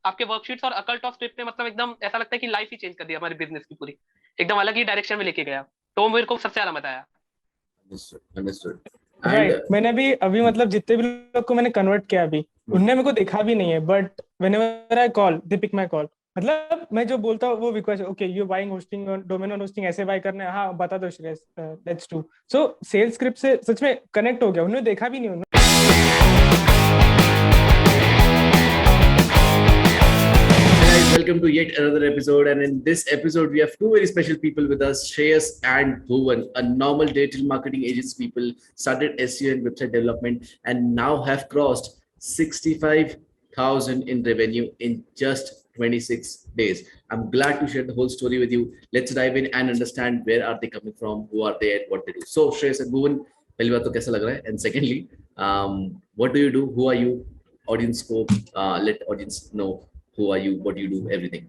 आपके वर्कशीट्स और occult of script ने मतलब एकदम ऐसा लगता है कि लाइफ ही चेंज कर दिया हमारे बिजनेस की पूरी, एकदम अलग ही डायरेक्शन में लेके गया। तो वो मेरे को सबसे ज्यादा मजा आया। Understood, understood. And hmm. Right, मैंने भी अभी मतलब जितने भी लोग को मैंने कन्वर्ट किया अभी, हम्म, उनने मेरे को देखा भी नहीं है, but whenever I call they pick my call. मतलब मैं जो बोलता हूँ वो request, okay you buying hosting domain hosting, ऐसे बाय करना है, हाँ बता दो Shreyas, let's do. So sales script से सच में कनेक्ट हो गया, उन्होंने देखा भी नहीं। guys, welcome to yet another episode. And in this episode, we have two very special people with us, Shreyas and Bhuvan, a normal digital marketing agents people, started SEO and website development, and now have crossed 65,000 in revenue in just 26 days. I'm glad to share the whole story with you. Let's dive in and understand where are they coming from, who are they, and what they do. So, Shreyas and Bhuvan, पहली बात तो कैसा लग रहा है? And secondly, what do you do? Who are you? Audience scope. Let audience know who are you, what do you do, everything.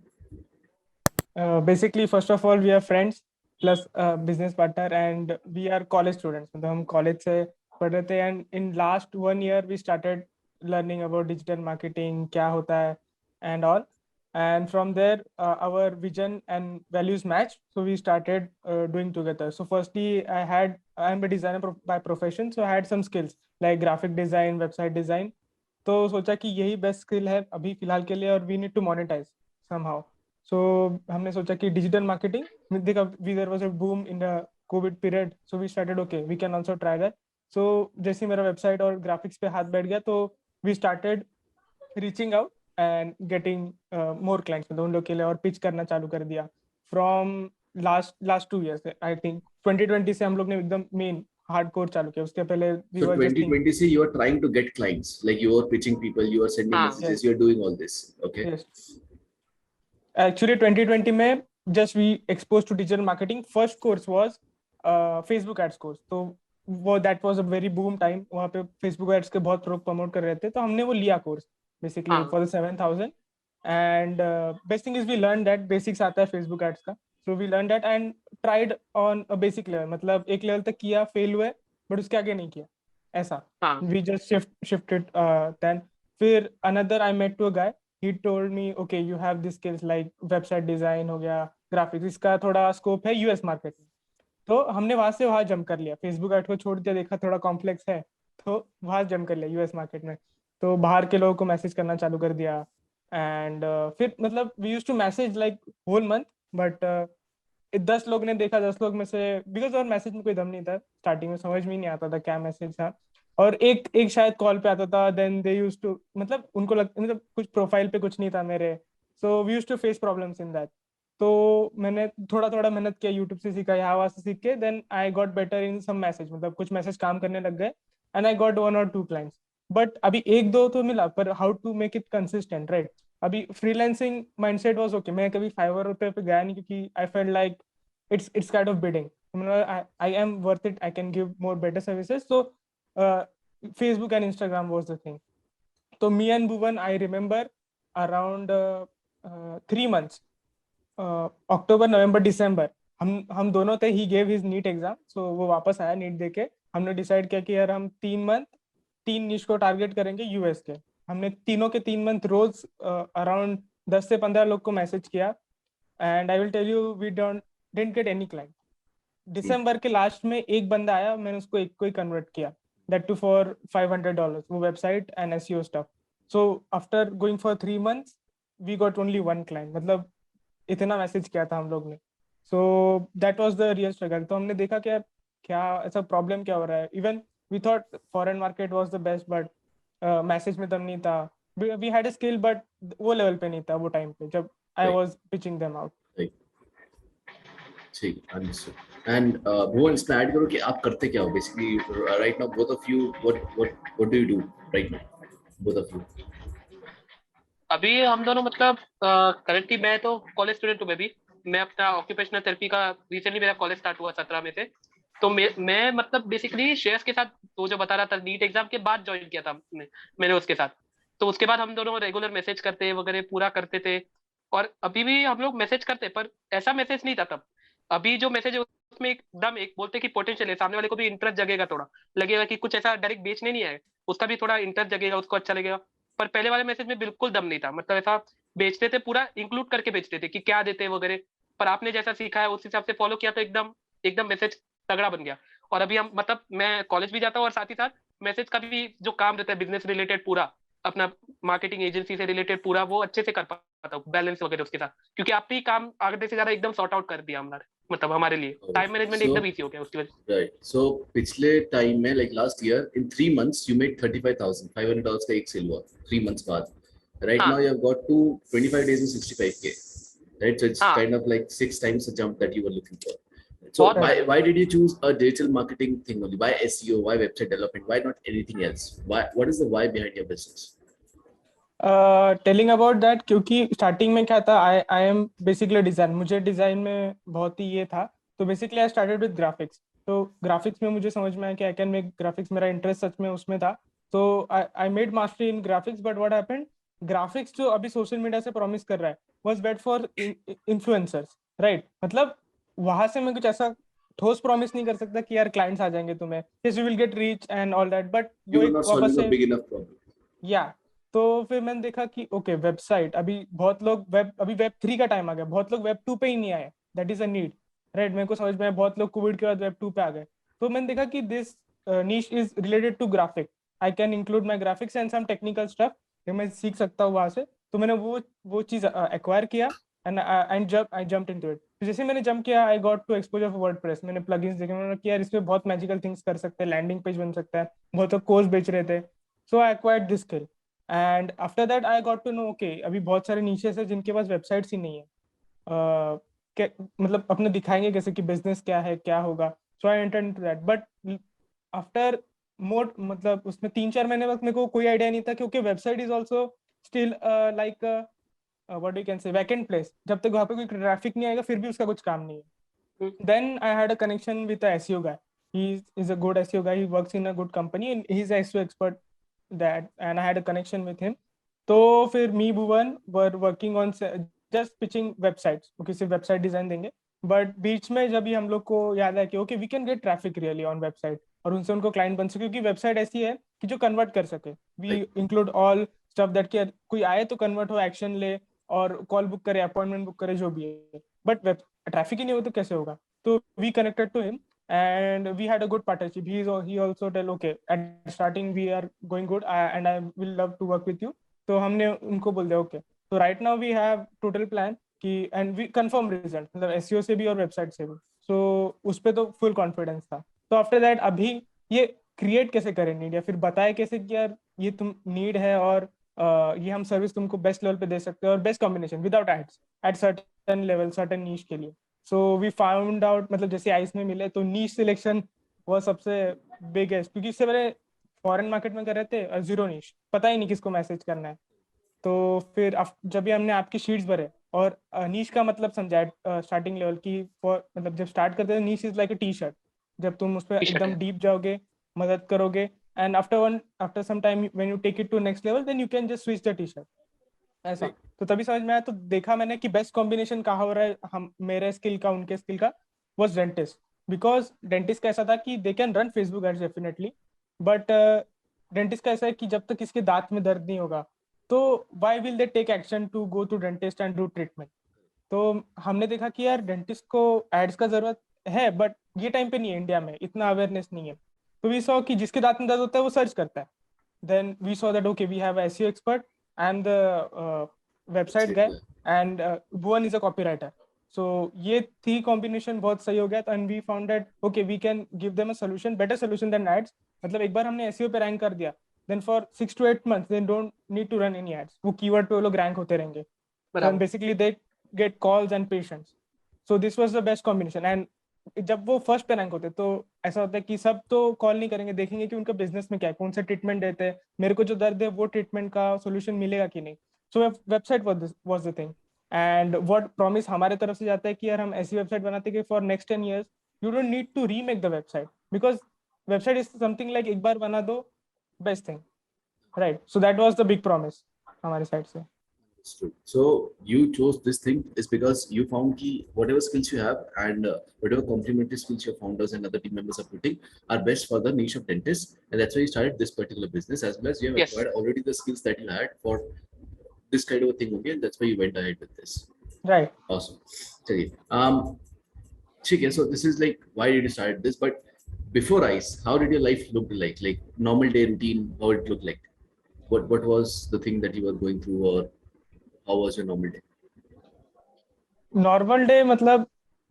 Basically first of all we are friends plus business partner and we are college students, मतलब हम college से पढ़ रहे थे and in last 1 year we started learning about digital marketing क्या होता है and all, and from there our vision and values match, so we started doing together. So firstly I'm a designer by profession, so I had some skills like graphic design, website design. तो सोचा कि यही best skill है अभी फिलहाल के लिए और we need to monetise somehow. So हमने सोचा कि डिजिटल मार्केटिंग, देखा there was a boom in the COVID period, so we started okay we can also try that. So जैसे मेरा वेबसाइट और ग्राफिक्स पे हाथ बैठ गया तो we started reaching out and getting more clients, मतलब उन लोग के लिए और पिच करना चालू कर दिया from last 2 years। I think 2020 से हम लोग ने एकदम मेन हार्डकोर चालू किया, उसके पहले we So were just think. 2020 say you are trying to get clients, like you are pitching people, you are sending हाँ messages, you are doing all this. Okay. Yes, actually 2020 में just we expose to digital marketing. First course was Facebook ads course, तो वो that was a very boom time, वहाँ पे Facebook ads के बहुत लोग promote कर रहे थे, तो हमने वो लिया कोर्स बेसिकली हाँ for the 7,000। And best thing is we learn that basics आता है फेसबुक एड्स का, so we learn that and tried on a basic level, मतलब एक लेवल तक किया, फेल हुए बट उसके आगे नहीं किया ऐसा। हाँ वी जस्ट शिफ्टेड देन। फिर another I met to a guy, he told me okay you have these skills like website design हो गया, ग्राफिक्स, इसका थोड़ा स्कोप है यूएस मार्केट में। तो हमने वहां से वहां जंप कर लिया, फेसबुक ऐड को छोड़ दिया, देखा थोड़ा कॉम्प्लेक्स है, तो वहां जंप कर लिया यूएस मार्केट में। तो बाहर के लोगों को मैसेज करना चालू कर दिया एंड फिर मतलब we use to message like whole month, but 10 लोग ने देखा, 10 लोग में से, बिकॉज और मैसेज में कोई दम नहीं था, स्टार्टिंग में समझ में ही नहीं आता था क्या मैसेज था, और एक एक शायद कॉल पे आता था, देन दे यूज टू, मतलब उनको मतलब कुछ प्रोफाइल पे कुछ नहीं था मेरे, so we use to face problems in that. तो मैंने थोड़ा थोड़ा मेहनत किया, यूट्यूब से सीखा, यहाँ वहाँ से सीख के, then I got better in some message, मतलब कुछ मैसेज काम करने लग गए and I got 1 or 2 clients. But अभी एक दो तो मिला, पर how to make it consistent, right? अभी फ्रीलांसिंग माइंडसेट वाज ओके, मैं कभी फाइवर रुपए पे गया नहीं क्योंकि I felt like it's kind of bidding. I am worth it, I can give more better services. So Facebook and Instagram was the thing. So me and Bhuvan, I remember around 3 months, October November December, हम दोनों थे, he gave his NEET exam, so वो वापस आया NEET देके। हमने decide किया कि यार हम 3 मंथ 3 निश को टारगेट करेंगे यूएस के। हमने तीनों के 3 मंथ रोज अराउंड 10 से 15 लोग को मैसेज किया and I will tell you we don't didn't get any client. दिसंबर के लास्ट में एक बंदा आया, मैंने उसको एक को ही कन्वर्ट किया, दैट टू फॉर $500, वो website and SEO stuff. So after going for 3 months we got only 1 client, मतलब इतना मैसेज किया था हम लोग ने। So that was the real struggle. तो हमने देखा कि यार क्या ऐसा प्रॉब्लम क्या हो रहा है। Even we thought foreign market was the best, but message में दम नहीं था। We had a skill but वो लेवल पे नहीं था वो टाइम पे जब I Right. Was pitching them out. Right. ठीक, understood. And भुवन, इसमें ऐड करो कि आप करते क्या हो basically right now, both of you, what do you do right now, both of you? अभी हम दोनों मतलब करेंटली मैं तो कॉलेज स्टूडेंट हूँ। मैं अपना ऑक्यूपेशनल थेरेपी का रिसेंटली मेरा कॉलेज स्टार्ट हुआ 17 में से। तो मैं मतलब बेसिकली श्रेयस के साथ, वो जो बता रहा था नीट एग्जाम के बाद ज्वाइन किया था मैंने उसके साथ। तो उसके बाद हम दोनों रेगुलर मैसेज करते वगैरह पूरा करते थे, और अभी भी हम लोग मैसेज करते, पर ऐसा मैसेज नहीं था तब। अभी जो मैसेज है उसमें एकदम एक बोलते कि पोटेंशियल है, सामने वाले को भी इंटरेस्ट जगेगा, थोड़ा लगेगा कि कुछ ऐसा डायरेक्ट बेचने नहीं आए, उसका भी थोड़ा इंटरेस्ट जगेगा, उसको अच्छा लगेगा। पर पहले वाले मैसेज में बिल्कुल दम नहीं था, मतलब ऐसा बेचते थे, पूरा इंक्लूड करके बेचते थे कि क्या देते हैं वगैरह। पर आपने जैसा सीखा है उस हिसाब से फॉलो किया तो एकदम एकदम मैसेज तगड़ा बन गया। और अभी हम मतलब मैं कॉलेज भी जाता हूँ और साथ ही साथ मैसेज का भी जो काम रहता है बिजनेस रिलेटेड पूरा अपना मार्केटिंग एजेंसी से रिलेटेड पूरा वो अच्छे से कर पाता हूँ बैलेंस वगैरह उसके साथ, क्योंकि आपने ही काम आगे से ज्यादा एकदम सॉर्ट आउट कर दिया हमारे, मतलब हमारे लिए टाइम मैनेजमेंट So, एकदम ईजी हो गया उसकी वजह से। right. So, पिछले टाइम में like last year in 3 months you made $35,500 का एक सेल हुआ 3 months बाद. Right now हाँ you have got to 25 days and 65K. Right, so it's हाँ kind of like 6 times the jump that you were looking for. So बहुत ज्यादा। why did you choose a digital marketing thing only? Why SEO? Why website development? Why not anything else? What is the why behind your business? Telling about that, क्योंकि starting में क्या था, I am basically design, मुझे design में बहुत ही ये था, तो basically I started with graphics. तो ग्राफिक्स में मुझे समझ में आया कि आई कैन मेक ग्राफिक्स, मेरा इंटरेस्ट सच में उसमें था। तो I made mastery in graphics, but what happened, graphics जो अभी सोशल मीडिया से प्रॉमिस कर रहा है was bed for influencers, right? मतलब वहां से मैं कुछ ऐसा ठोस प्रॉमिस नहीं कर सकता कि यार क्लाइंट्स आ जाएंगे तुम्हें, yes you will get reach and all that, but You वो were एक not वापस solving a से, big enough problem. या तो फिर मैंने देखा कि ओके वेबसाइट, अभी बहुत लोग अभी वेब 3 का टाइम आ गया, बहुत लोग वेब 2 पे ही नहीं आए, that is a need, right? मेरे को समझ में आया, बहुत लोग कोविड के बाद वेब 2 पे आ गए। तो मैंने देखा कि this niche is related to graphic, I can include my graphics and some technical stuff, मैं सीख सकता हूँ वहां से। तो मैंने वो चीज एक्वायर किया एंड जब आई जंप्ड इनटू इट, जैसे मैंने जंप किया I got to exposure for WordPress, मैंने प्लगइन्स देखे, मैंने किया यार इसमें बहुत मैजिकल थिंग्स कर सकते हैं, लैंडिंग पेज बन सकता है, बहुत लोग कोर्स बेच रहे थे, so I acquired this skill. And after that I got to know okay अभी बहुत सारे नीशेस है जिनके पास वेबसाइट्स ही नहीं है, मतलब अपने दिखाएंगे कैसे कि बिजनेस क्या है क्या होगा। So I entered into that, but after more, मतलब उसमें 3-4 महीने वक्त मेरे को कोई आइडिया नहीं था, क्योंकि website is also still like what you can say vacant place, जब तक वहाँ पे कोई ट्रैफिक नहीं आएगा फिर भी उसका कुछ काम नहीं है। Then I had a connection with a SEO guy, he is a good SEO guy, he works in a good company and he's a SEO expert that, and I had a connection with him। तो फिर me Bhuvan were working on just pitching websites, okay सिर्फ website design देंगे, but बीच में जब भी हम लोग को याद है कि okay we can get traffic really on website, और उनसे उनको क्लाइंट बन सके, क्योंकि वेबसाइट ऐसी है कि जो कन्वर्ट कर सके, we include all stuff that कि कोई आए तो कन्वर्ट हो, एक्शन ले और कॉल बुक करे, अपॉइंटमेंट बुक करे, जो भी है, बट वेब ट्रैफिक ही नहीं हो तो कैसे होगा। तो we connected to him and we had a good partnership. He also tell okay at starting we are going good and I will love to work with you। तो हमने उनको बोल दिया ओके। तो right now we have total plan कि and we confirm result, मतलब SEO से भी और वेबसाइट से भी, सो उस पे तो फुल कॉन्फिडेंस था। तो आफ्टर दैट अभी ये क्रिएट कैसे करें नीड, या फिर बताए कैसे कि यार ये तुम नीड है और ये हम सर्विस तुमको बेस्ट लेवल पे दे सकते हैं और best combination without ads at certain level certain niche के लिए। सो वी फाउंड आउट, मतलब जैसे आइस में मिले तो नीश सिलेक्शन वो सबसे बिगेस्ट, क्योंकि इससे पहले फॉरेन मार्केट में कर रहे थे जीरो नीश, पता ही नहीं किसको मैसेज करना है। तो फिर जब भी हमने आपकी शीट्स भरे और नीश का मतलब समझाया स्टार्टिंग लेवल की, फॉर मतलब जब स्टार्ट करते हैं niche is like a T-shirt, जब तुम उस पर टी-शर्ट एकदम है। डीप जाओगे, मदद करोगे, and after some time when you take it to next level then you can just switch the T-shirt, ऐसा। तो तभी समझ में आया, तो देखा मैंने कि बेस्ट कॉम्बिनेशन कहाँ हो रहा है, हम मेरे स्किल का उनके स्किल का, वाज डेंटिस्ट। बिकॉज डेंटिस्ट का ऐसा था कि they can run Facebook ads definitely, but dentist का ऐसा है कि जब तक इसके दांत में दर्द नहीं होगा तो why will they take action to go to dentist and do treatment. तो हमने देखा कि यार डेंटिस्ट को एड्स का जरूरत है, बट ये टाइम पे नहीं है, इंडिया में इतना अवेयरनेस नहीं है। तो वी सॉ कि जिसके दांत में दर्द होता है वो सर्च करता है, then we saw that okay we have a SEO expert and the website guy and Bhuvan is a copywriter, so ये थी combination बहुत सही हो गया। and we found that okay we can give them a solution, better solution than ads। मतलब एक बार हमने SEO पे रैंक कर दिया, then for 6 to 8 months they don't need to run any ads, वो कीवर्ड पे वो लोग रैंक होते रहेंगे। so basically they get calls and patients, so this was the best combination। and जब वो फर्स्ट पे रैंक होते तो ऐसा होता है कि सब तो कॉल नहीं करेंगे, देखेंगे कि उनका बिजनेस में क्या है, कौन सा ट्रीटमेंट देते हैं, मेरे को जो दर्द है वो ट्रीटमेंट का सोल्यूशन मिलेगा कि नहीं। सो website was the thing, and what promise हमारे तरफ से जाता है कि यार हम ऐसी वेबसाइट बनाते हैं कि for next 10 years you don't need to remake the website, because website is something like एक बार बना दो, best thing, right? So that was the big promise हमारे साइड से। So you chose this thing is because you found कि whatever skills you have and whatever complementary skills your founders and other team members are putting are best for the niche of dentists, and that's why you started this particular business, as well as you have Yes. acquired already the skills that you had for this kind of a thing only, and that's why you went ahead with this. Right. Awesome. चलिए, ठीक है. So this is like why did you start this? But before ICE, how did your life look like? Like normal day routine, how it looked like? What was the thing that you were going through, or how was your normal day? Normal day, matlab,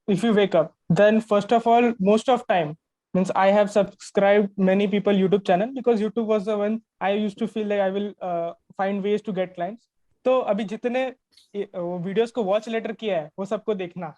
if you wake up, then first of all, most of time means I have subscribed many people YouTube channel because YouTube was the one I used to feel like I will find ways to get clients. तो अभी जितने videos को watch later किया है वो सबको देखना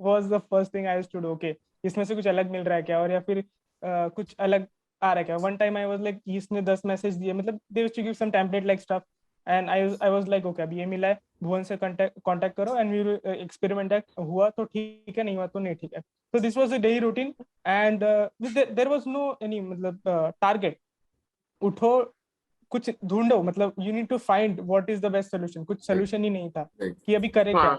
was the first thing I used to do. Okay, इसमें से कुछ अलग मिल रहा है क्या, और या फिर कुछ अलग आ रहा है क्या. One time I was like इसने 10 मैसेज दिए, मतलब they used to give some template like stuff. And I was like okay, अभी ये मिला है, भुवन से कांटेक्ट करो एंड वी विल एक्सपेरिमेंट. हुआ तो ठीक है, नहीं हुआ तो नहीं ठीक है. So this was a daily routine, and there was no any मतलब टारगेट. उठो, कुछ ढूंढो, मतलब you need to find what is the best solution. कुछ सोल्यूशन ही नहीं था कि अभी करे क्या.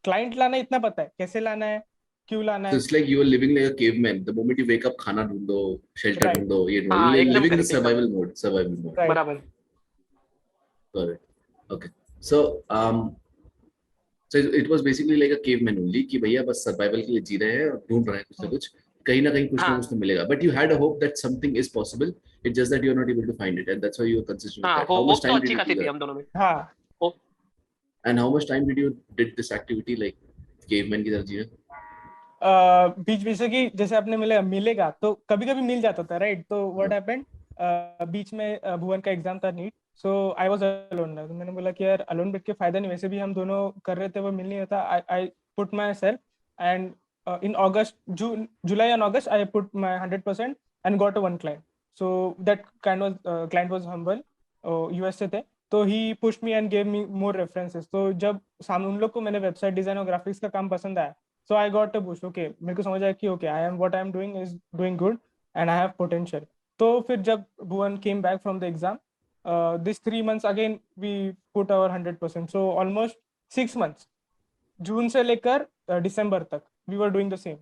क्लाइंट लाना इतना पता है, कैसे लाना है, क्यों लाना है. So it's like you are living like a caveman. The moment you wake up, खाना ढूंढो, shelter ढूंढो, ये ढूंढो. हाँ, You're एकदम living in correct, survival mode. Survival mode. Right. बराबर. Got it. Okay. So so it was basically like a caveman only कि भैया बस survival के लिए जी रहे हैं और ढूंढ रहे हैं कुछ ना कुछ, कहीं ना कहीं कुछ ना कुछ तो मिलेगा. But you had a hope that something is possible. It's just that you are not able to find it, and that's why you are consistent with हाँ, that. How much तो time अच्छी did you खासी do थी that? हम दोनों में. हाँ. And how much time did this activity like caveman की तरह जिया? बीच बीच से कि जैसे आपने मिलेगा तो कभी कभी मिल जाता था, राइट. तो व्हाट हैपेंड, बीच में भुवन का एग्जाम था NEET, so I was alone. तो मैंने बोला कि यार अलोन बैठ के फायदा नहीं, वैसे भी हम दोनों कर रहे थे, वो मिल नहीं होता. I put my self and in August, July and August, I put my 100% and got a one client. So that client was humble, US से थे. तो he pushed me and gave me more references. तो जब सामने उन लोग को मैंने वेबसाइट डिजाइन और ग्राफिक्स का काम पसंद आया, so I got a boost. Okay, मेरे को समझ आया कि okay, what I am doing is doing good and I have potential. तो फिर जब भुवन came back from the exam, this 3 months again we put our 100%. So almost 6 months, जून से लेकर दिसंबर तक we were doing the same.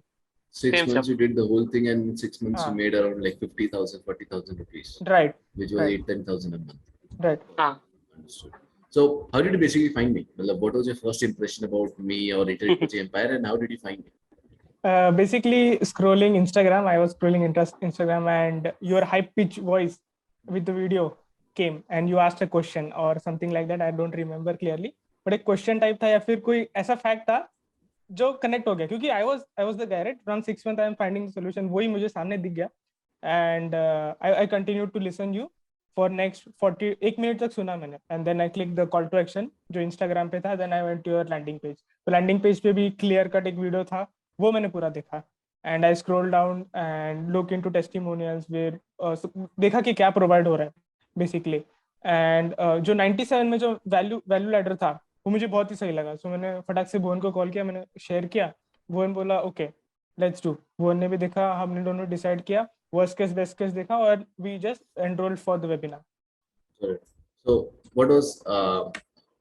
6 months you did the whole thing, and in 6 months you हाँ. made around like 50,000, 40,000 rupees, Right. which was Right. 8-10,000 a month. Right. हाँ. Understood. So how did you basically find me? Matlab, what was your first impression about me or Internet Coaching Empire, and how did you find me? Basically scrolling Instagram. I was scrolling Instagram, and your high pitch voice with the video came, and you asked a question or something like that. I don't remember clearly, but एक question type था या फिर कोई ऐसा fact था जो connect हो गया, क्योंकि I was the guy, right? From 6 months I am finding the solution. वही मुझे सामने दिख गया, and I continued to listen you for next 1 minute तक सुना मैंने, and then I clicked the call to action जो Instagram पे था. Then I went to your landing page. तो landing page पे भी clear cut एक वीडियो था, वो मैंने पूरा देखा. And I scroll down and look into testimonials where देखा कि क्या प्रोवाइड हो रहा है बेसिकली. एंड जो 97 में जो वैल्यू लैडर था वो मुझे बहुत ही सही लगा. सो मैंने फटाक से भुवन को कॉल किया, मैंने शेयर किया. भुवन बोला ओके लेट्स डू. भुवन ने भी देखा, हमने दोनों डिसाइड किया, वर्स्ट केस बेस्ट केस देखा, और we just enrolled for the webinar. So what was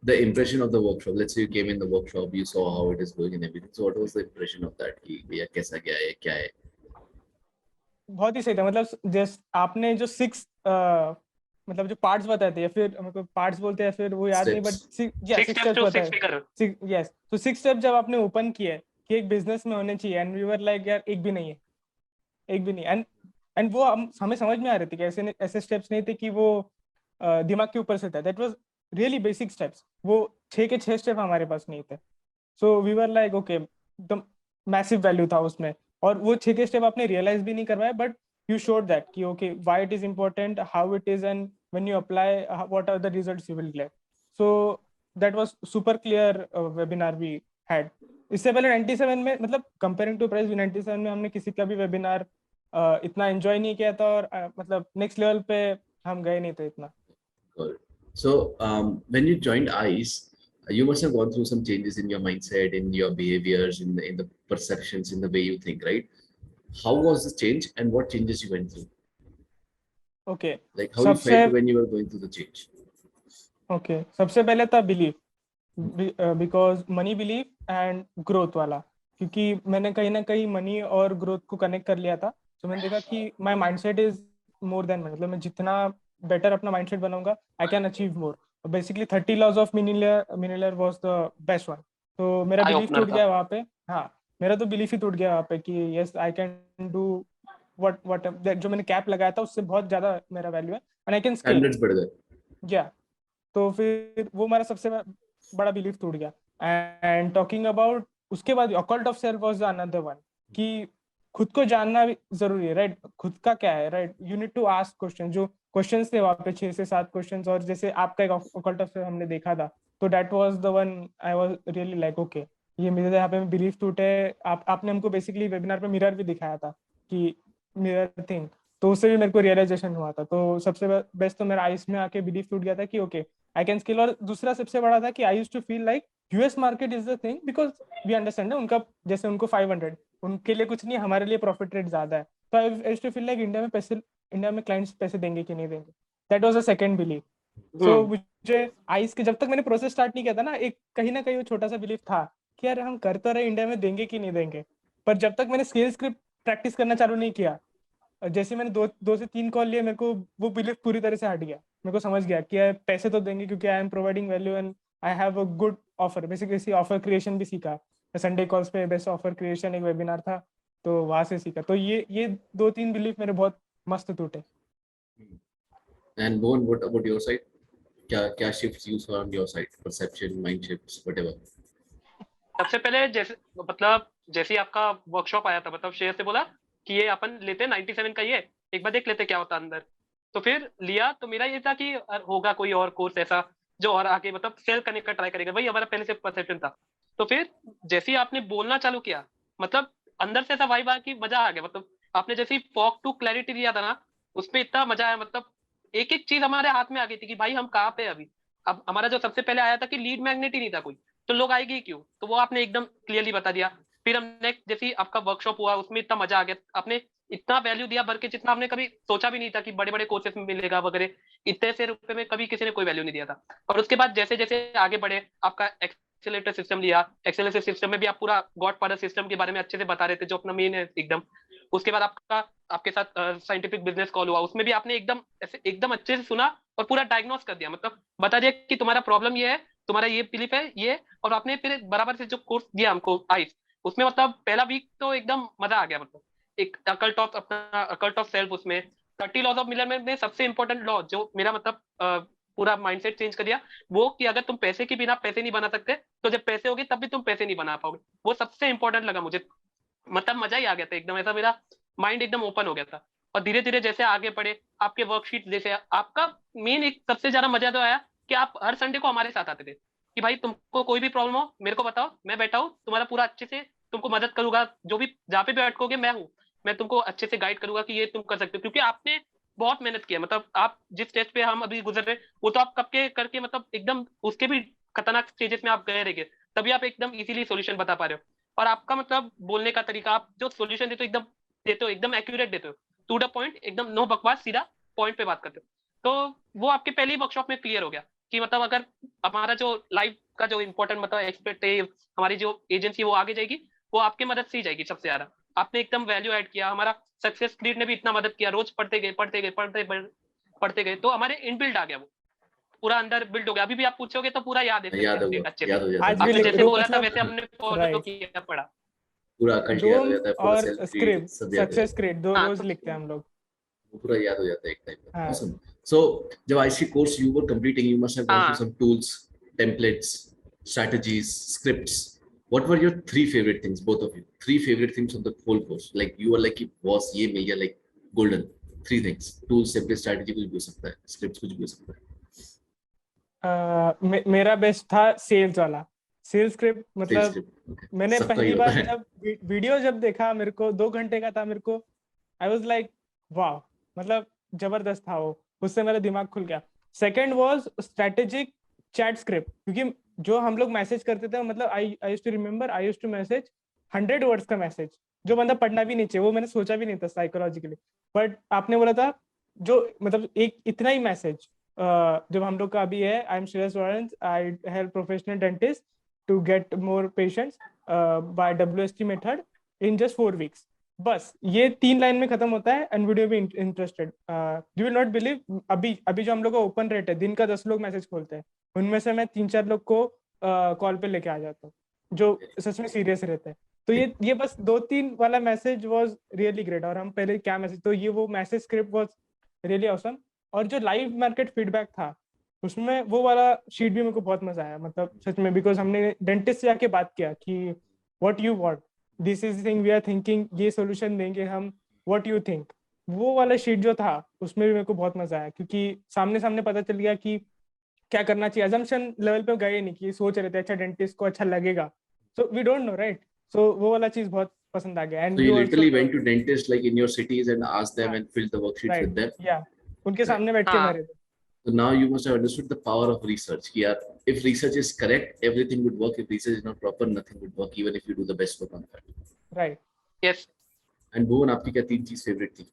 the impression of the workshop? Let's say you came in the workshop, you saw how it is going and everything. So what was the impression of that? कि भैया कैसा गया है, क्या है? बहुत ही सही था. मतलब जस्ट आपने जो 6 मतलब जो पार्ट्स बताए थे, या फिर हमको पार्ट्स बोलते हैं, फिर वो याद नहीं, बट 6 स्टेप्स बताए. यस, तो 6 स्टेप जब आपने ओपन किए कि एक बिजनेस में होने चाहिए, एंड वी वर लाइक यार एक भी नहीं है, एक भी नहीं. एंड वो हमें समझ में आ रही थी कि ऐसे स्टेप्स नहीं थे कि वो दिमाग के ऊपर से था. That was really basic steps. वो 6 के 6 स्टेप हमारे पास नहीं थे. So we were like okay, the massive value था उसमें. और वो 6 के स्टेप आपने रियलाइज भी नहीं करवाए, बट you showed that कि okay why it is important, how it is, and when you apply what are the results you will get. So that was super clear webinar we had. इससे पहले 97 में, मतलब comparing to price, 97 में हमने किसी का भी webinar इतना enjoy नहीं किया था, और मतलब next level पे हम गए नहीं थे इतना. So when you joined ICE, you must have gone through some changes in your mindset, in your behaviors, in the perceptions, in the way you think, right? How was the change, and what changes you went through? Okay. Like how you felt when you were going through the change? Okay. सबसे पहले था belief, because money belief and growth वाला, क्योंकि मैंने कहीं ना कहीं money और growth को connect कर लिया था. तो मैंने देखा कि my mindset is more than money. मतलब मैं जितना better अपना mindset बनाऊंगा, I can achieve more. Basically 30 laws of मिनिलर वाज द बेस्ट वन। तो मेरा Eye बिलीफ opener टूट था। गया वहाँ पे। हाँ, मेरा तो बिलीफ ही टूट गया वहाँ पे कि yes I can do what जो मैंने कैप लगाया था उससे बहुत ज्यादा मेरा वैल्यू है and I can scale standards बढ़ गए। या। तो फिर वो मेरा सबसे बड़ा बिलीफ टूट गया। एंड टॉकिंग अबाउट उसके बाद occult of self was another one कि खुद को जानना भी जरूरी है, राइट? खुद का क्या है, right? You need to ask question. जो क्वेश्चंस थे वहाँ पे 6 से 7 क्वेश्चंस, और जैसे आपका एक ऑकल्ट ऑफ सेल्फ हमने देखा था, तो that was the one I was really like okay, ये मेरे यहाँ पे बिलीफ टूटे। आपने हमको बेसिकली वेबिनार पे मिरर भी दिखाया था कि मिरर थिंग, तो उससे भी मेरे को रियलाइजेशन हुआ था। तो सबसे बेस्ट तो मेरा आइस में आके बिलीफ टूट गया था कि ओके आई कैन स्किल। और दूसरा सबसे बड़ा था कि I used to feel like US market is the thing because we understand ना उनका, जैसे उनको 500 उनके लिए कुछ नहीं, हमारे लिए प्रॉफिट रेट ज्यादा है। तो I used to feel like India में क्लाइंट्स पैसे देंगे कि नहीं देंगे। That was a second belief. So मुझे आइस के जब तक मैंने प्रोसेस स्टार्ट नहीं किया था ना, एक कहीं ना कहीं वो छोटा सा बिलीफ था कि यार हम कर तो रहे, इंडिया में देंगे कि नहीं देंगे। पर जब तक मैंने स्किल स्क्रिप्ट प्रैक्टिस करना चालू नहीं किया, जैसे मैंने दो से तीन कॉल लिए, मेरे को वो बिलीफ पूरी तरह से हट गया। मेरे को समझ गया कि यार पैसे तो देंगे क्योंकि I am providing value and I have a good offer. Basically offer creation भी सीखा संडे कॉल्स पे, बेस्ट ऑफर क्रिएशन एक वेबिनार था, तो वहां से सीखा। तो ये 2-3 बिलीफ मेरे बहुत मस्त टूटे। And Bhuvan, what about your side? क्या shifts you saw on your side? Perception, mind shifts, whatever. सबसे पहले जैसे ही आपका वर्कशॉप आया था, मतलब शेयर से बोला कि ये अपन लेते 97 का, ये एक बार देख लेते क्या होता अंदर। तो फिर लिया, तो मेरा ये था कि होगा कोई और कोर्स ऐसा जो और आगे मतलब सेल करने का ट्राई करेगा, वही हमारा पहले से परसेप्शन था। तो फिर जैसे ही आपने बोलना चालू किया, मतलब अंदर से ऐसा वाइब आया कि मजा आ गया। मतलब आपने जैसे ही फॉग टू क्लैरिटी दिया था ना, उसमें इतना मजा आया। मतलब एक एक चीज हमारे हाथ में आ गई थी कि भाई हम कहाँ पे अभी। अब हमारा जो सबसे पहले आया था कि लीड मैग्नेट ही नहीं था कोई, तो लोग आएगी क्यों, तो वो आपने एकदम क्लियरली बता दिया। फिर हमने जैसे आपका वर्कशॉप हुआ, उसमें इतना मजा आ गया, आपने इतना वैल्यू दिया भर के जितना हमने कभी सोचा भी नहीं था कि बड़े बड़े कोर्सेस में मिलेगा वगैरह। इतने से रुपए में कभी किसी ने कोई वैल्यू नहीं दिया था। और उसके बाद जैसे जैसे आगे बढ़े, आपका एक्सेलेटर सिस्टम लिया, एक्सेलेटर सिस्टम में भी आप पूरा गॉड फादर सिस्टम के बारे में अच्छे से बता रहे थे, जो अपना मेन है एकदम। उसके बाद आपके साथ साइंटिफिक बिजनेस कॉल हुआ, उसमें भी आपने एकदम ऐसे एकदम अच्छे से सुना और पूरा डायग्नोस कर दिया, मतलब बता दिया कि तुम्हारा प्रॉब्लम ये है, तुम्हारा ये बिलीफ है ये। और आपने फिर बराबर से जो कोर्स दिया हमको आइस, उसमें मतलब पहला वीक तो एकदम मजा आ गया। मतलब एक अकल्ट ऑफ सेल्फ, उसमें 30 लॉज ऑफ मिलर में सबसे इंपॉर्टेंट लॉ जो मेरा मतलब पूरा माइंडसेट चेंज कर दिया, वो कि अगर तुम पैसे के बिना पैसे नहीं बना सकते, तो जब पैसे होगे तब भी तुम पैसे नहीं बना पाओगे। वो सबसे इंपॉर्टेंट लगा मुझे। मतलब मजा ही आ गया था एकदम, ऐसा मेरा माइंड एकदम ओपन हो गया था। और धीरे धीरे जैसे आगे बढ़े, आपके वर्कशीट जैसे आपका मेन एक सबसे ज्यादा मजा तो आया कि आप हर संडे को हमारे साथ आते थे कि भाई तुमको कोई भी प्रॉब्लम हो मेरे को बताओ, मैं बैठा हूँ तुम्हारा पूरा अच्छे से तुमको मदद करूंगा, जो भी जहाँ पे भी अटकोगे मैं हूँ, मैं तुमको अच्छे से गाइड करूंगा कि ये तुम कर सकते हो। क्योंकि आपने बहुत मेहनत किया, मतलब आप जिस स्टेज पे हम अभी गुजर रहे, वो तो आप कब के करके मतलब एकदम उसके भी खतरनाक स्टेजेस में आप गए रहे, तभी आप एकदम इजीली सोल्यूशन बता पा रहे हो। और आपका मतलब बोलने का तरीका, आप जो सोल्यूशन देते हो एकदम एक्यूरेट देते हो, टू द पॉइंट, एकदम नो बकवास, सीधा पॉइंट पे बात करते हो। तो वो आपके पहली वर्कशॉप में क्लियर हो गया कि मतलब अगर हमारा जो लाइफ का जो इम्पोर्टेंट मतलब एक्सपेक्ट है, हमारी जो एजेंसी वो आगे जाएगी, वो आपके मदद से ही जाएगी सबसे ज्यादा। आपने एकदम वैल्यू ऐड किया, हमारा सक्सेस क्रिएट ने भी इतना मदद किया, रोज पढ़ते गए तो हमारे इनबिल्ड आ गया, वो पूरा अंदर बिल्ड हो गया। अभी भी आप पूछोगे तो पूरा याद है याद होगा, अच्छे से। याद हो जाता है आज भी आपने नेक्स्ट जैसे लेवल। बोला था मतलब वैसे हमने फॉलो राइट, किया, पढ़ा। पूरा कंट याद हो डोम जाता है, पूरा और सेल्फ रीड स्क्रिप्ट, सब याद हो सक्सेस जाता क्रिएट दो हाँ रोज तो लिखते हैं हम लोग। है, पूरा याद हो जाता है एक टाइम पे। हाँ ऑसम। सो जब IC course you were completing, you must have gone through हाँ some tools, templates, strategies, scripts. What were your three favorite things, both of you? Three favorite things of the whole course. Like you were like, boss, ये मिल गया, like golden. Three things. Tools, templates, strategy कुछ भी हो सकता है, scripts कुछ भी हो सकता है. मेरा बेस्ट था सेल्स वाला, सेल्स स्क्रिप्ट। Sales मतलब script. Okay. मैंने सबका ही पहली होता बार है. जब वीडियो जब देखा, मेरे को 2 घंटे का था, मेरे को आई वाज लाइक वाह, मतलब जबरदस्त था वो, उससे मेरा दिमाग खुल गया। Second was strategic chat script, क्योंकि जो हम लोग मैसेज करते थे, मतलब I used to remember, I used to message 100 words का मैसेज, जो बंदा पढ़ना भी नहीं चाहिए, वो मैंने सोचा भी नहीं था साइकोलॉजिकली। बट आपने बोला था जो मतलब एक इतना ही मैसेज, जब हम लोग का अभी है, I am Shreyas Lawrence, I help professional dentist to get more patients by WST method in just 4 weeks. बस ये 3 लाइन में खत्म होता है एंड वीडियो भी interested. You will not believe, अभी अभी जो हम लोग का ओपन रेट है, दिन का 10 लोग मैसेज खोलते हैं, उनमें से मैं 3-4 लोग को कॉल पे लेके आ जाता हूँ जो सच में सीरियस रहते हैं। तो ये बस 2-3 वाला मैसेज वाज रियली ग्रेट। और हम पहले क्या मैसेज, तो ये वो message script was really awesome. और जो लाइव मार्केट फीडबैक था उसमें वो वाला शीट भी मेरे को बहुत मजा आया, मतलब सच में, बिकॉज हमने डेंटिस्ट से आके बात किया कि what you want, this is thing we are thinking, ये सोल्यूशन देंगे हम, व्हाट यू थिंक। वो वाला शीट जो था उसमें भी मेरे को बहुत मजा आया, क्योंकि सामने सामने पता चल गया कि क्या करना चाहिए। अजम्पशन लेवल पे गए नहीं कि सोच रहे थे अच्छा डेंटिस्ट को अच्छा लगेगा, so we don't know right. So वो वाला चीज बहुत पसंद आ गया। So and you you literally also, went to dentist like in your cities and asked them हाँ and filled the worksheets right, with them. या उनके Right. सामने बैठ के हाँ भरे थे। So now you must have understood the power of research. Yeah, if research is correct, everything would work. If research is not proper, nothing would work, even if you do the best work on that. Right. Yes. And Bhuvan, आपकी क्या 3 चीज favourite थी?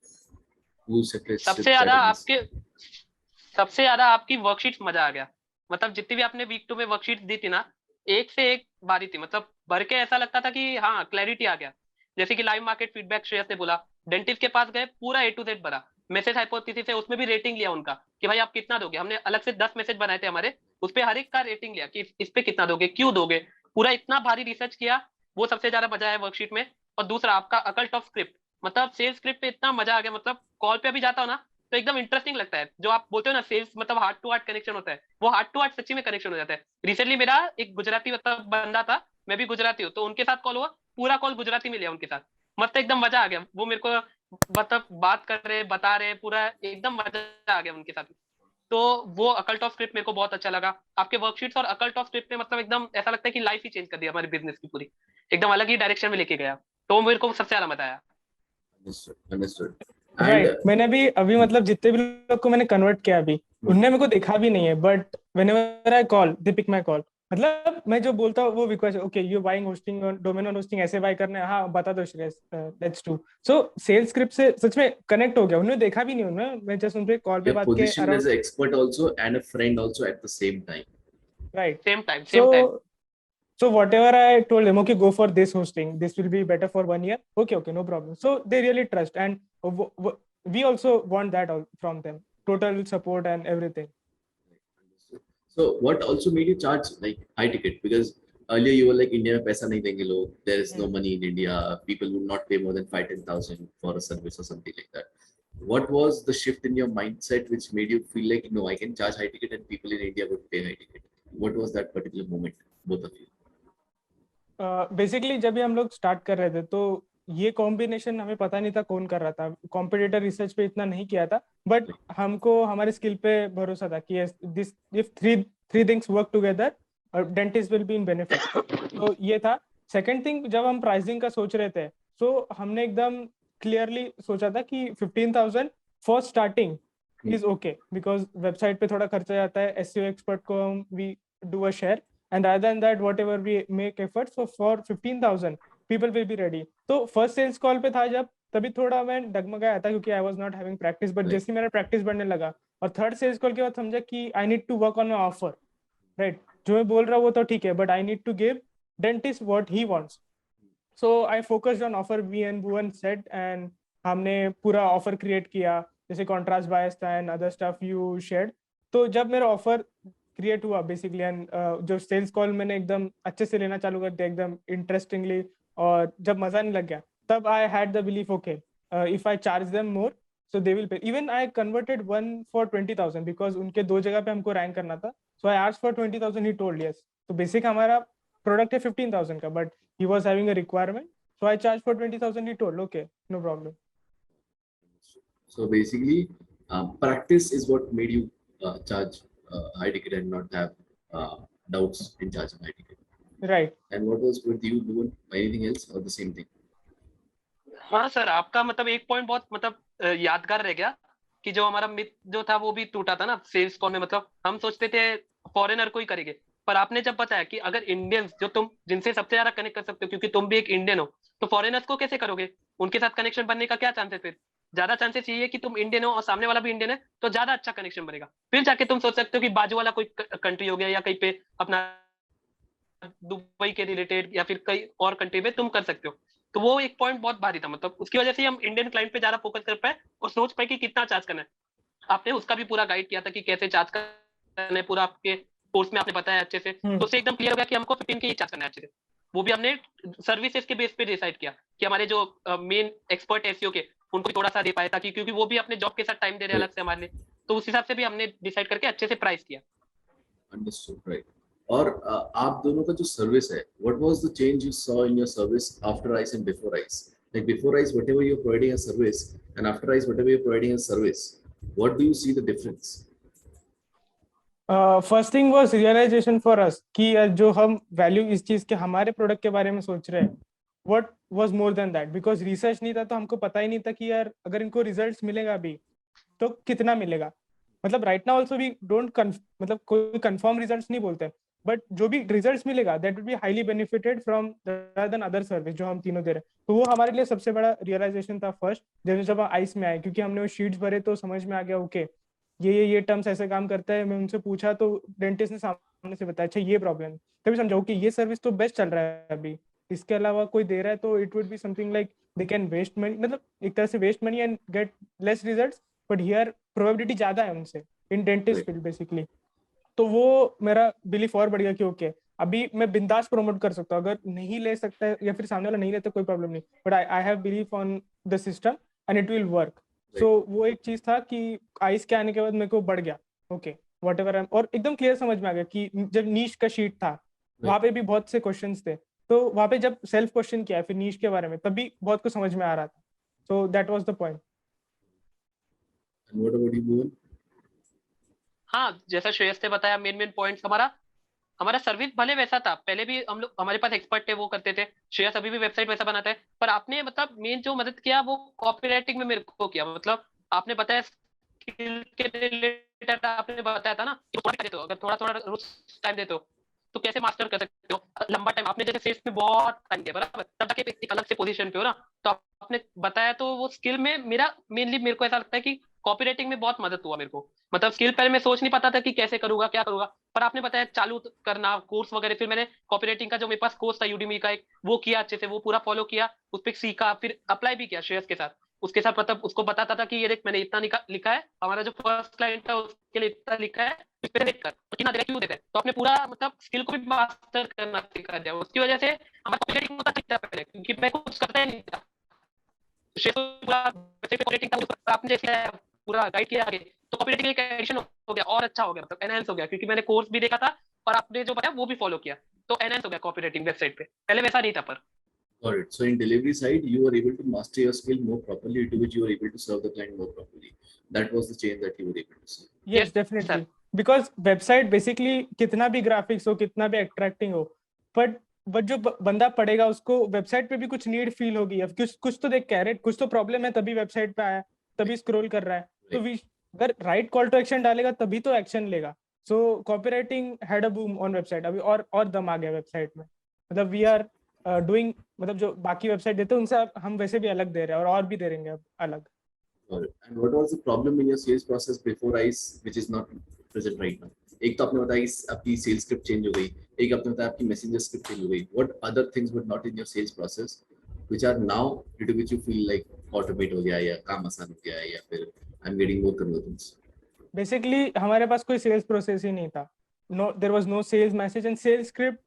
Who separates सबसे that ज्यादा amongst? आपके सबसे ज्यादा आपकी वर्कशीट मजा आ गया। मतलब जितनी भी आपने वीक 2 में वर्कशीट दी थी ना, एक से एक बारी थी, मतलब भर के ऐसा लगता था कि हाँ क्लैरिटी आ गया। जैसे कि लाइव मार्केट फीडबैक श्रेयस ने बोला, डेंटिस्ट के पास गए, पूरा A to Z भरा। मैसेज हाइपोथेसिस है, उसमें भी रेटिंग लिया उनका कि भाई आप कितना दोगे। हमने अलग से 10 मैसेज बनाए थे हमारे, उस पर हर एक का रेटिंग लिया कि इस पे कितना दोगे, क्यों दोगे। पूरा इतना भारी रिसर्च किया, वो सबसे ज्यादा मजा आया वर्कशीट में। और दूसरा आपका अकल्ट ऑफ स्क्रिप्ट, मतलब सेल्स स्क्रिप्ट पे इतना मजा आ गया। मतलब कॉल पे अभी जाता हो ना तो एकदम इंटरेस्टिंग लगता है। जो आप बोलते हो ना सेल्स मतलब हार्ट टू हार्ट कनेक्शन होता है, वो हार्ट टू हार्ट सच्ची में कनेक्शन हो जाता है। रिसेंटली मेरा एक गुजराती मतलब बंदा था, मैं भी गुजराती हूँ, तो उनके साथ कॉल हुआ, पूरा कॉल गुजराती में लिया उनके साथ। मतलब एकदम मजा आ गया। वो मेरे को मतलब बात कर रहे बता रहे, पूरा एकदम मजा आ गया उनके साथ। तो वो अकल्ट ऑफ स्क्रिप्ट मेरे को बहुत अच्छा लगा। आपके वर्कशीट्स और अकल्ट ऑफ स्क्रिप्ट ने मतलब एकदम ऐसा लगता है कि लाइफ ही चेंज कर दिया हमारे बिजनेस की पूरी, एकदम अलग ही डायरेक्शन में लेके गया। तो मेरे को सबसे ज्यादा मजा आया। Understood. Understood. And right. मैंने भी अभी मतलब जितने भी लोग को मैंने कन्वर्ट किया अभी, उनने मेरे को देखा भी नहीं है, but whenever I call they pick my call. मतलब मैं जो बोलता हूँ वो request, okay you buying hosting domain hosting, ऐसे बाय करना है, हाँ बता दो Shreyas, let's do. So sales script से सच में कनेक्ट हो गया। उन्होंने देखा भी नहीं, उन्होंने, मैं जस्ट उनसे कॉल पे you're बात के positioned as around. an expert also and a friend also at the same time. Right. Same time so same time. so whatever I told them, okay, go for this hosting, this will be better for 1 year, okay, okay, no problem. So they really trust, and we also want that from them, total support and everything. So what also made you charge like high ticket? Because earlier you were like India में पैसा नहीं देंगे लोग, there is no money in India, people would not pay more than 5-10,000 for a service or something like that. What was the shift in your mindset which made you feel like no, I can charge high ticket and people in India would pay high ticket? What was that particular moment, both of you? Basically जब भी हम लोग start कर रहे थे तो ये combination हमें पता नहीं था कौन कर रहा था, कॉम्पिटिटर रिसर्च पे इतना नहीं किया था, बट हमको हमारे स्किल पे भरोसा था कि this if three things work together और dentist will be in benefit. तो ये था। सेकंड थिंग, जब हम प्राइसिंग का सोच रहे थे, सो हमने एकदम क्लियरली सोचा था कि 15,000 for starting is okay, because website पे थोड़ा खर्चा जाता है, एसईओ एक्सपर्ट को हम we do a share, and rather than that whatever we make efforts, so for 15,000 people will be ready. तो फर्स्ट सेल्स कॉल पे था जब, तभी थोड़ा मैं डगमगाया था क्योंकि आई was not having practice, but जैसे ही मेरा प्रैक्टिस बढ़ने लगा और थर्ड सेल्स कॉल के बाद समझा कि I need to work on my offer, right. जो मैं बोल रहा हूँ वो तो ठीक है, but I need to give dentist what he wants. So I focused on offer, we and Bhuvan said, and हमने पूरा ऑफर क्रिएट किया, जैसे कॉन्ट्रास्ट बायस था and other stuff you shared. तो जब मेरा ऑफर क्रिएट हुआ बेसिकली, एंड जो सेल्स कॉल मैंने एकदम अच्छे से लेना चालू कर दिया, एकदम इंटरेस्टिंगली, और जब मजा नहीं लग गया, तब I had the belief, okay if I charge them more so they will pay. Even I converted one for 20,000 because उनके 2 जगह पे हमको रैंक करना था। So I asked for 20,000, he told yes. तो बेसिक हमारा प्रोडक्ट है 15,000 का, but he was having a requirement, so I charged for 20,000. He told, okay, no problem. So basically, practice is what made you charge high ticket and not have doubts in charging high ticket. Right. And what was with you doing? Anything else or the same thing? हाँ sir, आपका मतलब एक point बहुत मतलब यादगार रह गया कि जो हमारा मिथ जो था वो भी टूटा था ना सेल्स कॉल में। मतलब हम सोचते थे फॉरेनर को ही करेंगे, पर आपने जब बताया कि अगर इंडियंस जो तुम जिनसे सबसे ज्यादा कनेक्ट कर सकते हो, क्योंकि तुम भी एक इंडियन हो, तो फॉरेनर्स को कैसे करोगे? उनके साथ कनेक्शन बनने का क्या चांसेस? फिर ज्यादा चांसेस ये है कि तुम इंडियन हो और सामने वाला भी इंडियन है, तो ज्यादा अच्छा कनेक्शन बनेगा। फिर जाके तुम सोच सकते हो कि बाजू वाला कोई कंट्री हो गया या कहीं पे अपना दुबई के रिलेटेड या फिर कई और कंट्री में तुम कर सकते हो। तो वो एक पॉइंट बहुत भारी था, मतलब उसकी वजह से हम इंडियन क्लाइंट पे ज्यादा फोकस कर पाए और सोच पाए कि कितना चार्ज करना है। आपने उसका भी पूरा गाइड किया था कि कैसे चार्ज करना है, पूरा आपके कोर्स में आपने बताया अच्छे से, तो उससे एकदम क्लियर हो गया कि हमको 15 के ही चार्ज करना है अच्छे से। वो भी हमने सर्विसेज के बेस पे डिसाइड किया कि हमारे जो मेन एक्सपर्ट एसईओ के उनको भी थोड़ा सा दे पाए, ताकि क्योंकि वो भी अपने जॉब के साथ टाइम दे रहे हैं अलग से हमारे लिए, तो उस हिसाब से भी हमने डिसाइड करके अच्छे से प्राइस किया। Understood, right. और आप दोनों का जो सर्विस है, what was the change you saw in your service after ICE and before ICE? Like before ICE whatever you are providing a service and after ICE whatever you are providing a service, what do you see the difference? First thing was realization for us कि जो हम value इस चीज के हमारे product के बारे में सोच रहे हैं, what was more than that, because research नहीं था तो हमको पता ही नहीं था कि यार अगर इनको रिजल्ट्स मिलेगा भी तो कितना मिलेगा। मतलब right now also we don't मतलब कोई कंफर्म रिजल्ट्स नहीं बोलते, बट जो भी रिजल्ट्स मिलेगा that will be highly benefited from rather than other service जो हम तीनों दे रहे हैं। तो वो हमारे लिए सबसे बड़ा रियलाइजेशन था फर्स्ट, जब आइस में आए, क्योंकि हमने वो शीट्स भरे तो समझ में आ गया ओके ये टर्म्स ऐसे काम करता है। मैं उनसे पूछा तो डेंटिस्ट ने सामने से बताया अच्छा ये प्रॉब्लम, तभी समझा कि ये सर्विस तो बेस्ट चल रहा है अभी, इसके अलावा कोई दे रहा है तो it would be something like they can waste money, मतलब एक तरह से waste money and get less results, but here probability ज्यादा है उनसे इन डेंटिस्ट फील्ड बेसिकली। तो वो मेरा बिलीफ और बढ़ गया कि ओके अभी मैं बिंदास प्रमोट कर सकता हूँ, अगर नहीं ले सकता है या फिर सामने वाला नहीं लेता कोई प्रॉब्लम नहीं, but I have belief on the system and it will work. So वो एक चीज था कि आइस के आने के बाद मेरे को बढ़ गया ओके वट एवर, और एकदम क्लियर समझ में आ गया कि जब नीश का शीट था वहां पे भी बहुत से क्वेश्चंस थे, तो वहां पे जब सेल्फ क्वेश्चन किया फिर नीश के बारे में तभी बहुत कुछ समझ में आ रहा था। सो that was the point. And what about you, Bhuvan? हाँ, जैसा श्रेयस ने बताया मेन मेन पॉइंट्स, हमारा हमारा सर्विस भले वैसा था, पहले भी हम लोग हमारे पास एक्सपर्ट थे वो करते थे, श्रेयस अभी भी वेबसाइट वैसा बनाता है, पर आपने मतलब मेन जो मदद किया वो कॉपीराइटिंग में मेरे को किया। मतलब आपने बताया स्किल के रिलेटेड, आपने बताया था ना कि थोड़ा देते हो, अगर थोड़ा थोड़ा रोज टाइम देते हो तो कैसे मास्टर कर सकते हो लंबा टाइम। आपने जैसे सेल्स में बहुत टाइम दिया बराबर, तब जाके एक अलग से पोजीशन पे हो ना, तो आपने बताया, तो वो स्किल में मेरा मेनली मेरे को ऐसा लगता है कि कॉपीराइटिंग में बहुत मदद हुआ मेरे को। मतलब स्किल पहले मैं सोच नहीं पाता था कि कैसे करूंगा क्या करूंगा, पर आपने बताया चालू करना कोर्स वगैरह, फिर मैंने कॉपीराइटिंग का जो मेरे पास कोर्स था यूडीमी का एक, वो किया अच्छे से, वो पूरा फॉलो किया, उस पर सीखा, फिर अप्लाई भी किया श्रेयस के साथ। उसके साथ मतलब उसको बताता था कि ये देख मैंने इतना लिखा है, हमारा जो फर्स्ट क्लाइंट था उसके लिए इतना लिखा है, इस पे देख कर तो कितना देगा क्यों देता है, तो आपने पूरा मतलब स्किल को भी मास्टर करना सिखा दिया। उसकी वजह से हमारा कॉपीराइटिंग होता था पहले, क्योंकि मैं कुछ करता ही नहीं था, श्रेयस को पूरा कॉपीराइटिंग का आपने जैसे पूरा गाइड किया आगे, तो कॉपीराइटिंग एक एडिशन हो गया और अच्छा हो गया, मतलब एनहांस हो गया, क्योंकि मैंने कोर्स भी देखा था और आपने जो बताया वो भी फॉलो किया, तो एनहांस हो गया कॉपीराइटिंग वेबसाइट पे, पहले वैसा नहीं था। पर Got it. So in delivery side, you were able to master your skill more properly, to which you were able to serve the client more properly. That was the change that you were able to see. Yes definitely, because website basically कितना भी graphics हो कितना भी attracting हो, but जो बंदा पढ़ेगा उसको वेबसाइट पे भी कुछ नीड फील होगी, अब कुछ तो देख के कुछ तो प्रॉब्लम है तभी वेबसाइट पे आया, तभी स्क्रॉल कर रहा है, तो अगर राइट कॉल टू एक्शन डालेगा तभी तो एक्शन लेगा। So copywriting had a boom on website, अभी और दम आ गया वेबसाइट में, मतलब वी आर डूइंग, मतलब जो बाकी वेबसाइट देते हैं उनसे हम वैसे भी अलग दे रहे हैं और भी दे रहेंगे अब अलग। And what was the problem in your sales process before ICE, which is not present right now? एक तो आपने बताया आपकी सेल्स स्क्रिप्ट चेंज हो गई, एक आपने बताया आपकी मैसेंजर स्क्रिप्ट चेंज हो गई. What other things were not in your sales process, which are now due to which you feel like automate हो गया या काम आसान हो गया या फिर I'm getting more conversions? Basically हमारे पास कोई सेल्स प्रोसेस ही नहीं था, no there was no sales message and sales script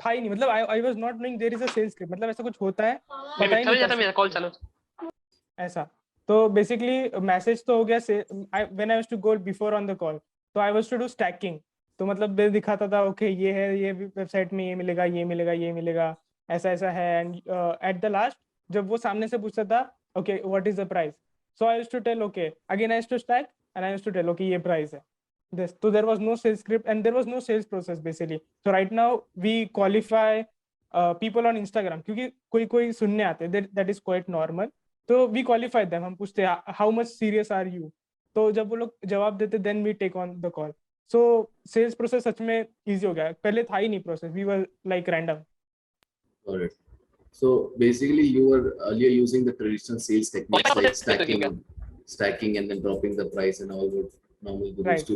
था ही नहीं, मतलब I was not knowing there is a sales script, मतलब ऐसा कुछ होता है पता ही नहीं जाता था मेरा कॉल चालू ऐसा। तो बेसिकली मैसेज तो हो गया, when I was to go before on the call, तो I was to do stacking, तो मतलब मैं दिखाता था ओके ये है, ये वेबसाइट में ये मिलेगा ये मिलेगा ये मिलेगा, ऐसा ऐसा है, एंड एट द लास्ट जब वो सामने से पूछता था okay what is the price, so I used to tell okay again I used to stack and I used to tell okay ये प्राइस है this. So there was no sales script and there was no sales process basically. So right now we qualify people on Instagram, क्योंकि कोई कोई सुनने आते हैं, that is quite normal. तो we qualify them, हम पूछते हैं how much serious are you, तो जब वो लोग जवाब देते then we take on the call. So sales process सच में easy हो गया, पहले था ही नहीं process, we were like random. Got it. So basically you were earlier using the traditional sales techniques like stacking and then dropping the price and all what normal gurus do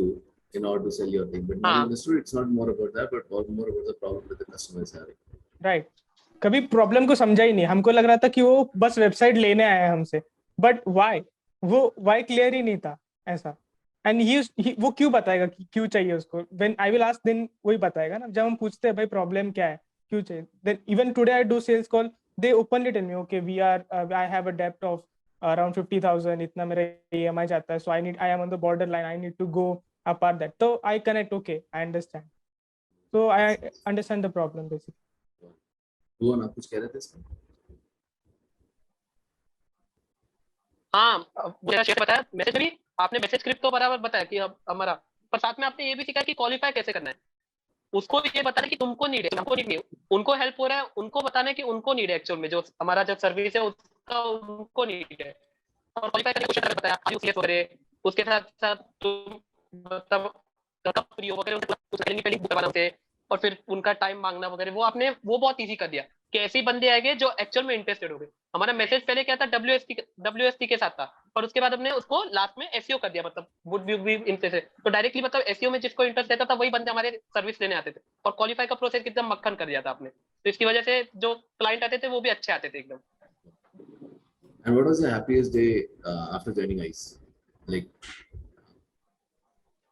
in order to sell your thing. But now you understood it's not more about that, but more about the problem that the customer is having. Right. कभी problem को समझा ही नहीं, हमको लग रहा था कि वो बस वेबसाइट लेने आया है हमसे, बट वाई, वो वाई क्लियर ही नहीं था ऐसा। एंड ही वो क्यों बताएगा कि क्यों चाहिए उसको, when I will ask then वही बताएगा ना, जब हम पूछते हैं भाई प्रॉब्लम क्या है, क्यों चाहिए, then even today I do sales call, they openly tell me okay we are I have a डेब्ट ऑफ अराउंड 50,000, इतना मेरा EMI जाता है, so I am on the border line, I need to go apart that, तो I connect, okay I understand, so I understand the problem basically. Bhuvan आप कुछ कह रहे थे इसमें? हाँ, मेरा शेयर बताया मैसेज भी, आपने मैसेज स्क्रिप्ट तो बराबर बताया कि अब हमारा, पर साथ में आपने ये भी सिखाया कि क्वालिफाई कैसे करना है, उसको ये बताना कि तुमको नीड है, हमको नीड नहीं, उनको हेल्प हो रहा है, उनको बताना है कि उनको नीड है एक्चुअल में, जो हमारा जो सर्विस है उसका उनको नीड है। और क्वालिफाई करने क्वेश्चन बताया यूसीएस वगैरह, उसके साथ साथ तुम मतलब कब फ्री हो वगैरह उसके पहले बुक करवाना उनसे, और फिर उनका टाइम मांगना वगैरह, वो आपने वो बहुत इजी कर दिया कि ऐसे ही बंदे आएंगे जो एक्चुअल में इंटरेस्टेड हो गए। हमारा मैसेज पहले क्या था, WST के साथ था, और उसके बाद हमने उसको लास्ट में एसईओ कर दिया, मतलब वुड बी इंटरेस्टेड, तो डायरेक्टली मतलब एसईओ में जिसको इंटरेस्ट रहता था वही बंदे हमारे सर्विस लेने आते थे, और क्वालिफाई का प्रोसेस एकदम मक्खन कर दिया था आपने, तो इसकी वजह से जो क्लाइंट आते थे वो भी अच्छे आते थे एकदम। And what was the happiest day after joining ICE? Like,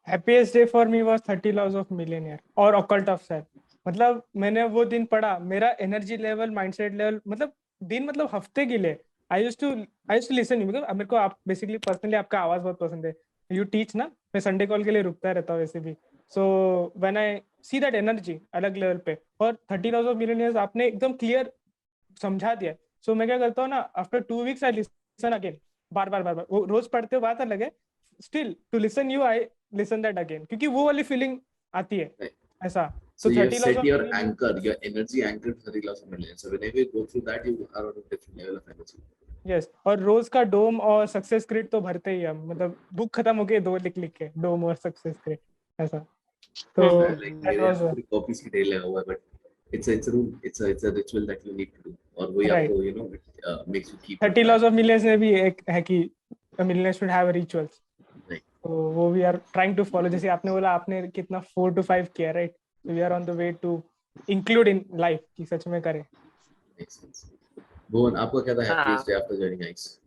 Happiest day for me was 30 laws of millionaire और occult of self। मतलब मैंने वो दिन पढ़ा, मेरा एनर्जी लेवल, माइंडसेट लेवल, मतलब दिन मतलब हफ्ते के लिए आई यूज्ड टू लिसन, मतलब मेरे को आप बेसिकली पर्सनली आपका आवाज बहुत पसंद है, यू टीच ना, मैं संडे कॉल के लिए रुकता रहता हूँ वैसे भी, so when I see that energy अलग लेवल पे, और 30 laws of millionaires आपने एकदम क्लियर समझा दिया, सो मैं क्या करता हूँ ना, after 2 weeks I listen again, बार बार बार बार, वो रोज पढ़ते हो बात अलग है, still to listen you I listen that again, क्योंकि वो वाली फीलिंग आती है ऐसा। so तो you have 30 laws set of your millionaire, anchor, your energy anchored to 30 laws of millions. So whenever you go through that, you are on a different level of energy. Yes, और रोज का डोम और success क्रिट तो भरते ही हम, मतलब book खत्म हो गई 2 लिख लिख के, डोम और सक्सेस क्रिट ऐसा, तो And like दैट मेरे यहाँ वाज पूरी कॉपीज की ढेर लगा हुआ है, but it's a rule, it's a ritual that you need to do, और वही राइट। आपको it makes you keep on 30 laws track. of millionaires में भी एक है कि millionaires should have rituals, Right. तो वो we are trying to follow, जैसे आपने बोला आपने कितना 4 to 5 किया, right, we are on the way to include in life कि सच में करें। Makes sense. भुवन आपका क्या था हाँ, happiest day after joining ICE?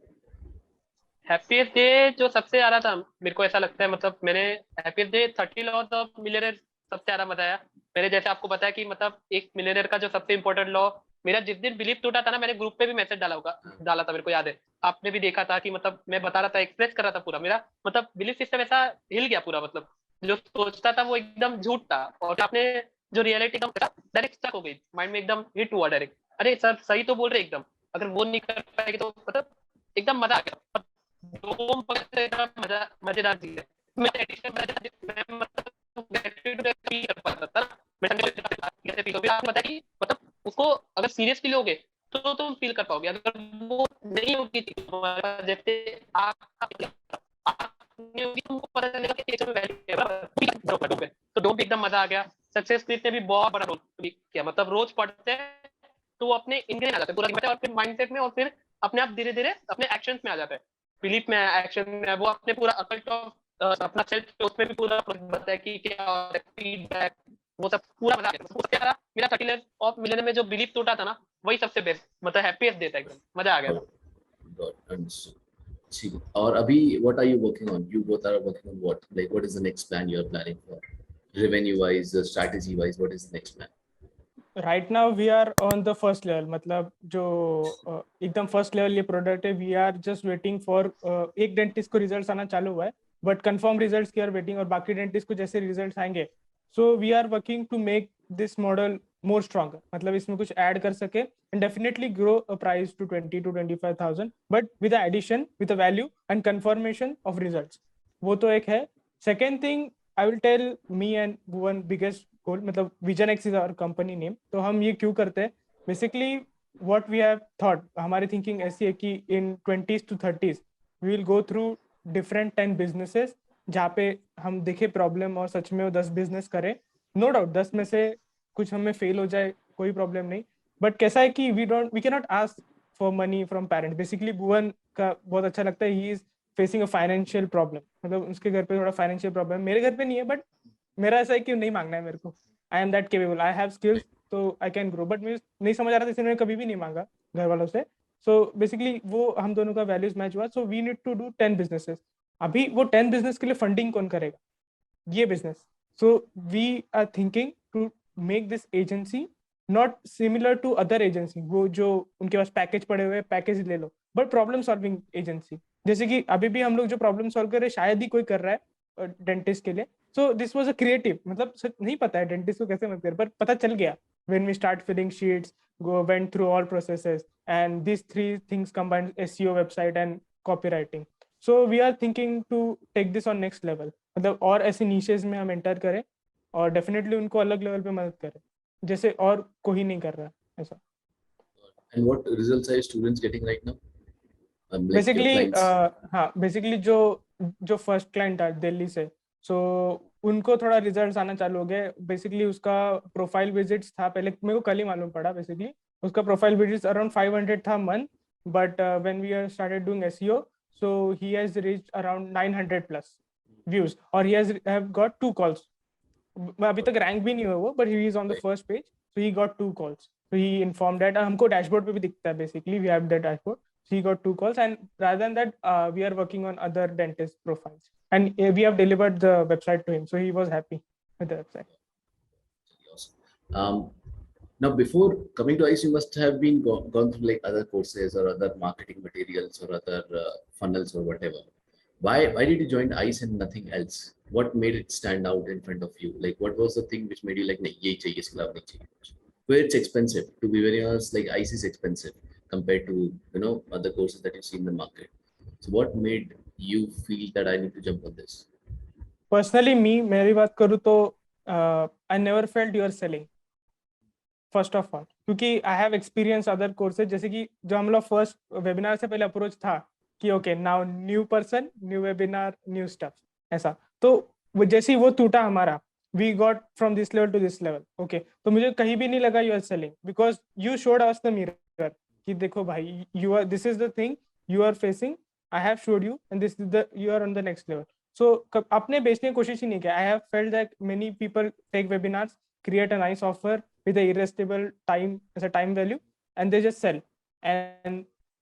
Happiest day जो सबसे ज्यादा था मेरे को ऐसा लगता है, मतलब मैंने happiest day 30 laws of millionaire सबसे ज्यादा बताया। मैंने जैसे आपको बताया कि मतलब एक मिलियनर का जो सबसे इंपॉर्टेंट लॉ, मेरा जिस दिन बिलीफ टूटा था ना, मैंने ग्रुप पे भी मैसेज डाला था, मेरे को याद है, आपने भी देखा था कि मतलब मैं बता रहा था, एक्सप्रेस कर रहा था पूरा, मेरा मतलब बिलीफ सिस्टम ऐसा हिल गया पूरा, मतलब जो सोचता था वो एकदम झूठ था, और आपने जो रियलिटी एकदम डायरेक्ट स्टक हो गई माइंड में, एकदम हिट हुआ डायरेक्ट, अरे सर सही तो बोल रहे एकदम, अगर वो नहीं कर पाएगी तो मतलब एकदम मजा आ गया। डोम मजेदार चीज है। मैं एडिशन मैं मतलब फील कर पाता था ना, मैं कैसे फील होगी आपने बताया कि मतलब उसको अगर सीरियसली लोगे तो तुम फील कर पाओगे, अगर वो नहीं होगी तुम्हारे पास, जैसे आपने होगी तुमको पता चलेगा कि एक्चुअल में वैल्यू है बराबर, तो डोम भी एकदम मजा आ गया। सक्सेस क्रिएट ने भी बहुत बड़ा रोल किया, मतलब रोज पढ़ते हैं तो वो अपने इंग्रेन आ जाते हैं पूरा, और फिर माइंडसेट में, और फिर अपने आप धीरे धीरे अपने एक्शंस में आ जाता है, बिलीफ में, एक्शन में, वो अपने पूरा अकल्ट ऑफ अपना सेल्फ उसमें भी पूरा बताया है कि क्या फीडबैक, वो सब पूरा बता दिया। मेरा 30 laws of millionaire में जो बिलीफ टूटा था ना, वही सबसे बेस्ट, मतलब हैप्पीएस्ट देता है, एकदम मजा आ गया था। God, understood. ठीक है। और अभी what are you working on? You both are working on what? Like what is the next plan you are planning for? Revenue wise, strategy wise, what is the next plan? Right now we are on the first level, मतलब जो एकदम first level ये product है, we are just waiting for, एक dentist को results आना चालू हुआ है, बट कंफर्म रिजल्ट्स की आर वेटिंग, और बाकी डेंटिस्ट को जैसे रिजल्ट्स आएंगे, so we are working to make this model more stronger, मतलब इसमें कुछ ऐड कर सके and definitely grow a price to 20 to 25,000, but with addition, with a value and confirmation of results, वो तो एक है। Second thing I will tell me and one biggest goal, मतलब vision X is our company name, तो हम ये क्यों करते हैं, basically what we have thought, हमारी थिंकिंग ऐसी है कि in 20s to 30s we will go through different 10 businesses, जहाँ पे हम देखे प्रॉब्लम और सच में वो 10 बिजनेस करें, नो डाउट 10 में से कुछ हमें फेल हो जाए कोई प्रॉब्लम नहीं, बट कैसा है कि we can not ask for money from parents, basically Bhuvan का बहुत अच्छा लगता है, he is facing a financial problem, मतलब उसके घर पे थोड़ा फाइनेंशियल प्रॉब्लम, मेरे घर पे नहीं है, बट मेरा ऐसा है कि नहीं मांगना है मेरे को, I am that capable, I have skills, तो आई कैन ग्रो, बट मुझे नहीं समझ आ रहा था इसलिए मैंने कभी भी नहीं मांगा घर वालों से। सो बेसिकली वो हम दोनों का वैल्यूज मैच हुआ, so we need to do 10 businesses. अभी वो 10 बिजनेस के लिए फंडिंग कौन करेगा? ये business. So we are thinking to make this agency not similar to other agency, वो जो उनके पास पैकेज पड़े हुए पैकेज ले लो, बट प्रॉब्लम सॉल्विंग एजेंसी। जैसे कि अभी भी हम लोग जो प्रॉब्लम सॉल्व कर रहे हैं शायद ही कोई कर रहा है डेंटिस्ट के लिए। So this was a creative, मतलब नहीं पता है डेंटिस्ट को कैसे मत कर, पर पता चल गया when we start filling sheets, go went through all processes, and these three things combined: SEO, website and copywriting. So we are thinking to take this on next level, मतलब और ऐसे niches में हम enter करें और definitely उनको अलग level पे मदद करें जैसे और कोई नहीं कर रहा ऐसा। And what results are your students getting right now? Like your basically clients. हाँ, बेसिकली जो जो फर्स्ट क्लाइंट था दिल्ली से, सो उनको थोड़ा रिजल्ट्स आना चालू हो गए। बेसिकली उसका प्रोफाइल विजिट्स था, पहले मेरे को कल ही मालूम पड़ा, बेसिकली उसका प्रोफाइल विजिट्स अराउंड 500 था month, but when we are started doing SEO, so he has reached around 900 plus views और ही हैव गॉट 2 कॉल्स। अभी तक रैंक भी नहीं हुआ वो, but he is on the first page, so he got 2 calls. So he informed that, हमको dashboard पे भी दिखता है, basically we have that dashboard. So he got 2 calls, and rather than that, we are working on other dentist profiles, and we have delivered the website to him, so he was happy with the website. Um, Now, before coming to ICE, you must have been gone through like other courses or other marketing materials or other funnels or whatever. Why did you join ICE and nothing else? What made it stand out in front of you? Like, what was the thing which made you like, nahi, ye chahiye, iske alawa nahi chahiye? Where it's expensive. To be very honest, like ICE is expensive compared to other courses that you see in the market. So, what made you feel that I need to jump on this? Personally, मेरी बात करूँ तो I never felt you are selling. First of all, क्योंकि I have experience other courses, जैसे कि जो हम लोग फर्स्ट वेबिनार से पहले अप्रोच था कि okay now new person, new webinar, new stuff, ऐसा। तो जैसे ही वो टूटा हमारा, we got from this level to this level, okay. तो मुझे कहीं भी नहीं लगा you are selling, because you showed us the mirror कि देखो भाई, you are, this is the thing you are facing, I have showed you and this is the, you are on the next level. सो अपने बेचने की कोशिश ही नहीं किया। I have felt that many people take webinars, create a nice offer with a irresistible time as a time value, and they just sell, and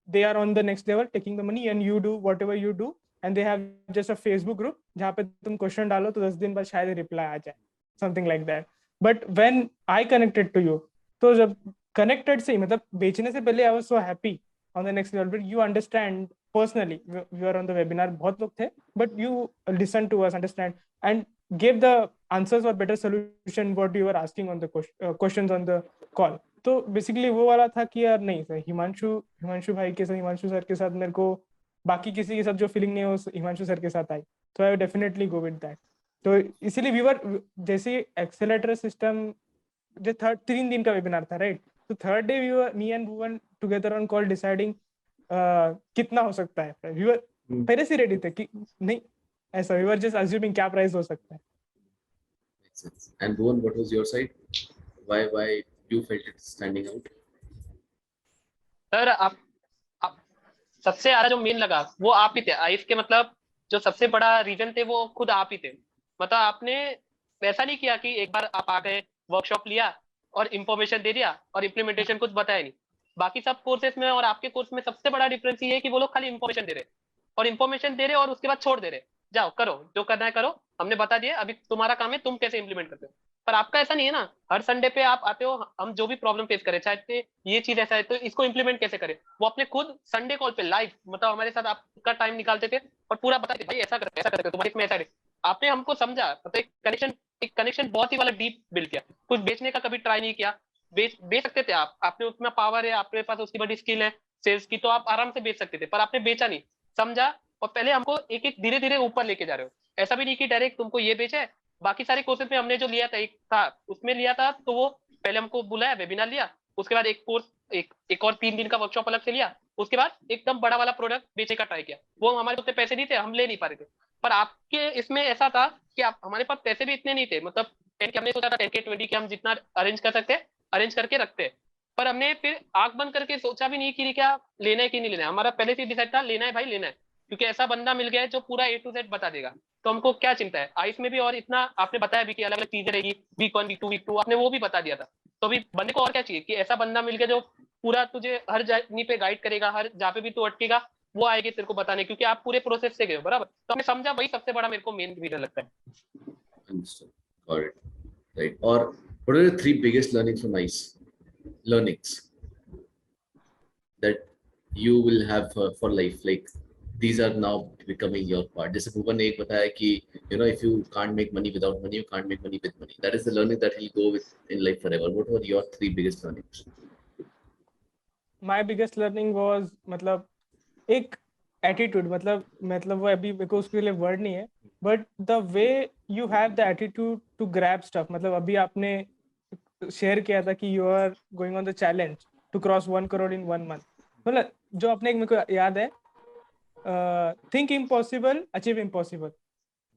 they are on the next level taking the money, and you do whatever you do, and they have just a Facebook group जहाँ पे तुम question डालो तो 10 दिन बाद शायद reply आ जाए, something like that. But when I connected to you, तो जब connected से मतलब बेचने से पहले I was so happy on the next level, but you understand personally, you are on the webinar, बहुत लोग थे, but you listen to us, understand, and gave the answers or better solution what you were asking on the questions on the call. तो basically वो वाला था कि यार नहीं सर, हिमांशु भाई के साथ, हिमांशु सर के साथ मेरे को बाकी किसी के साथ जो फीलिंग नहीं है वो हिमांशु सर के साथ आई, तो I definitely go with that. तो इसीलिए वी वर, जैसे एक्सेलेरेटर सिस्टम जो 3 दिन का वेबिनार था, राइट? तो third day we were, me and Bhuvan together on call deciding कितना हो सकता है। वी वर पहले से रेडी थे कि नहीं ऐसा, वी वर जस्ट अज्यूमिंग क्या प्राइस हो सकता है। Makes sense. And Bhuvan, what was your side? Why you felt it standing out? Sir आप सबसे ज्यादा जो मेन लगा वो आप ही थे आइस के, मतलब जो सबसे बड़ा रीजन थे वो खुद आप ही थे। मतलब आपने ऐसा नहीं किया कि एक बार आप आ गए, वर्कशॉप लिया और इंफॉर्मेशन दे दिया और इम्प्लीमेंटेशन कुछ बताया नहीं। बाकी सब कोर्सेज में और आपके कोर्स में सबसे बड़ा डिफरेंस ये है कि वो लोग खाली इंफॉर्मेशन दे रहे और उसके बाद छोड़ दे रहे, जाओ करो जो करना है करो, हमने बता दिया, अभी तुम्हारा काम है तुम कैसे इंप्लीमेंट करते हो। पर आपका ऐसा नहीं है ना, हर संडे पे आप आते हो, हम जो भी प्रॉब्लम फेस करें, चाहे ये चीज ऐसा है तो इसको इंप्लीमेंट कैसे करें, वो अपने खुद संडे कॉल पे लाइव, मतलब हमारे साथ आपका टाइम निकालते थे और पूरा बताते थे भाई ऐसा करते तुम्हारे इसमें ऐसा है। आपने हमको समझा, मतलब एक कनेक्शन बहुत ही वाला डीप बिल्ड किया। कुछ बेचने का कभी ट्राई नहीं किया, बेच सकते थे आप, आपने उसमें पावर है, आपके पास उसकी बड़ी स्किल है सेल्स की, तो आप आराम से बेच सकते थे, पर आपने बेचा नहीं, समझा, और पहले हमको एक एक धीरे धीरे ऊपर लेके जा रहे हो। ऐसा भी नहीं कि डायरेक्ट तुमको ये बेचा है। बाकी सारे कोर्सेज में हमने जो लिया था, एक था उसमें लिया था, तो वो पहले हमको बुलाया, वेबिनार लिया, उसके बाद एक कोर्स, एक और 3 दिन का वर्कशॉप अलग से लिया, उसके बाद एकदम बड़ा वाला प्रोडक्ट बेचने का ट्राई किया। वो हमारे उतने पैसे नहीं थे, हम ले नहीं पा रहे थे। पर आपके इसमें ऐसा था कि आप, हमारे पास पैसे भी इतने नहीं थे, मतलब 10 के हमने सोचा था 10K 20K हम जितना अरेंज कर सकते अरेंज करके रखते, पर हमने फिर आंख बंद करके सोचा भी नहीं कि क्या लेना है कि नहीं लेना है। हमारा पहले से डिसाइड था लेना है भाई, लेना है, क्योंकि ऐसा बंदा मिल गया है जो पूरा A to Z बता देगा, तो हमको क्या चिंता है। आइस में भी और इतना आपने बताया भी कि अलग अलग चीजें रहेगी, वीक 1 वीक 2 वीक 2 आपने वो भी बता दिया था, तो अभी बंदे को और क्या चाहिए कि ऐसा बंदा मिल गया जो पूरा तुझे हर जर्नी पे गाइड करेगा, हर जहाँ पे भी तू अटकेगा वो आएगी तेरे को बताने, क्योंकि आप पूरे प्रोसेस से गए हो बराबर। तो हमने समझा, वही सबसे बड़ा मेरे को मेन रीजन लगता है। Understood. Got it. Right. Or what are the three biggest learnings from ICE? Learnings that you will have for life. Like these are now becoming your part. जैसे भुवन ने एक बताया कि if you can't make money without money, you can't make money with money. That is the learning that he'll go with in life forever. What were your three biggest learnings? My biggest learning was मतलब एक attitude, मतलब वो अभी मेरे को उसके लिए word नहीं है, but the way you have the attitude to grab stuff. मतलब अभी आपने शेयर किया था कि you are going on the challenge to cross 1 crore in 1 month. मतलब जो अपने एक मेरे को याद है, think impossible achieve impossible,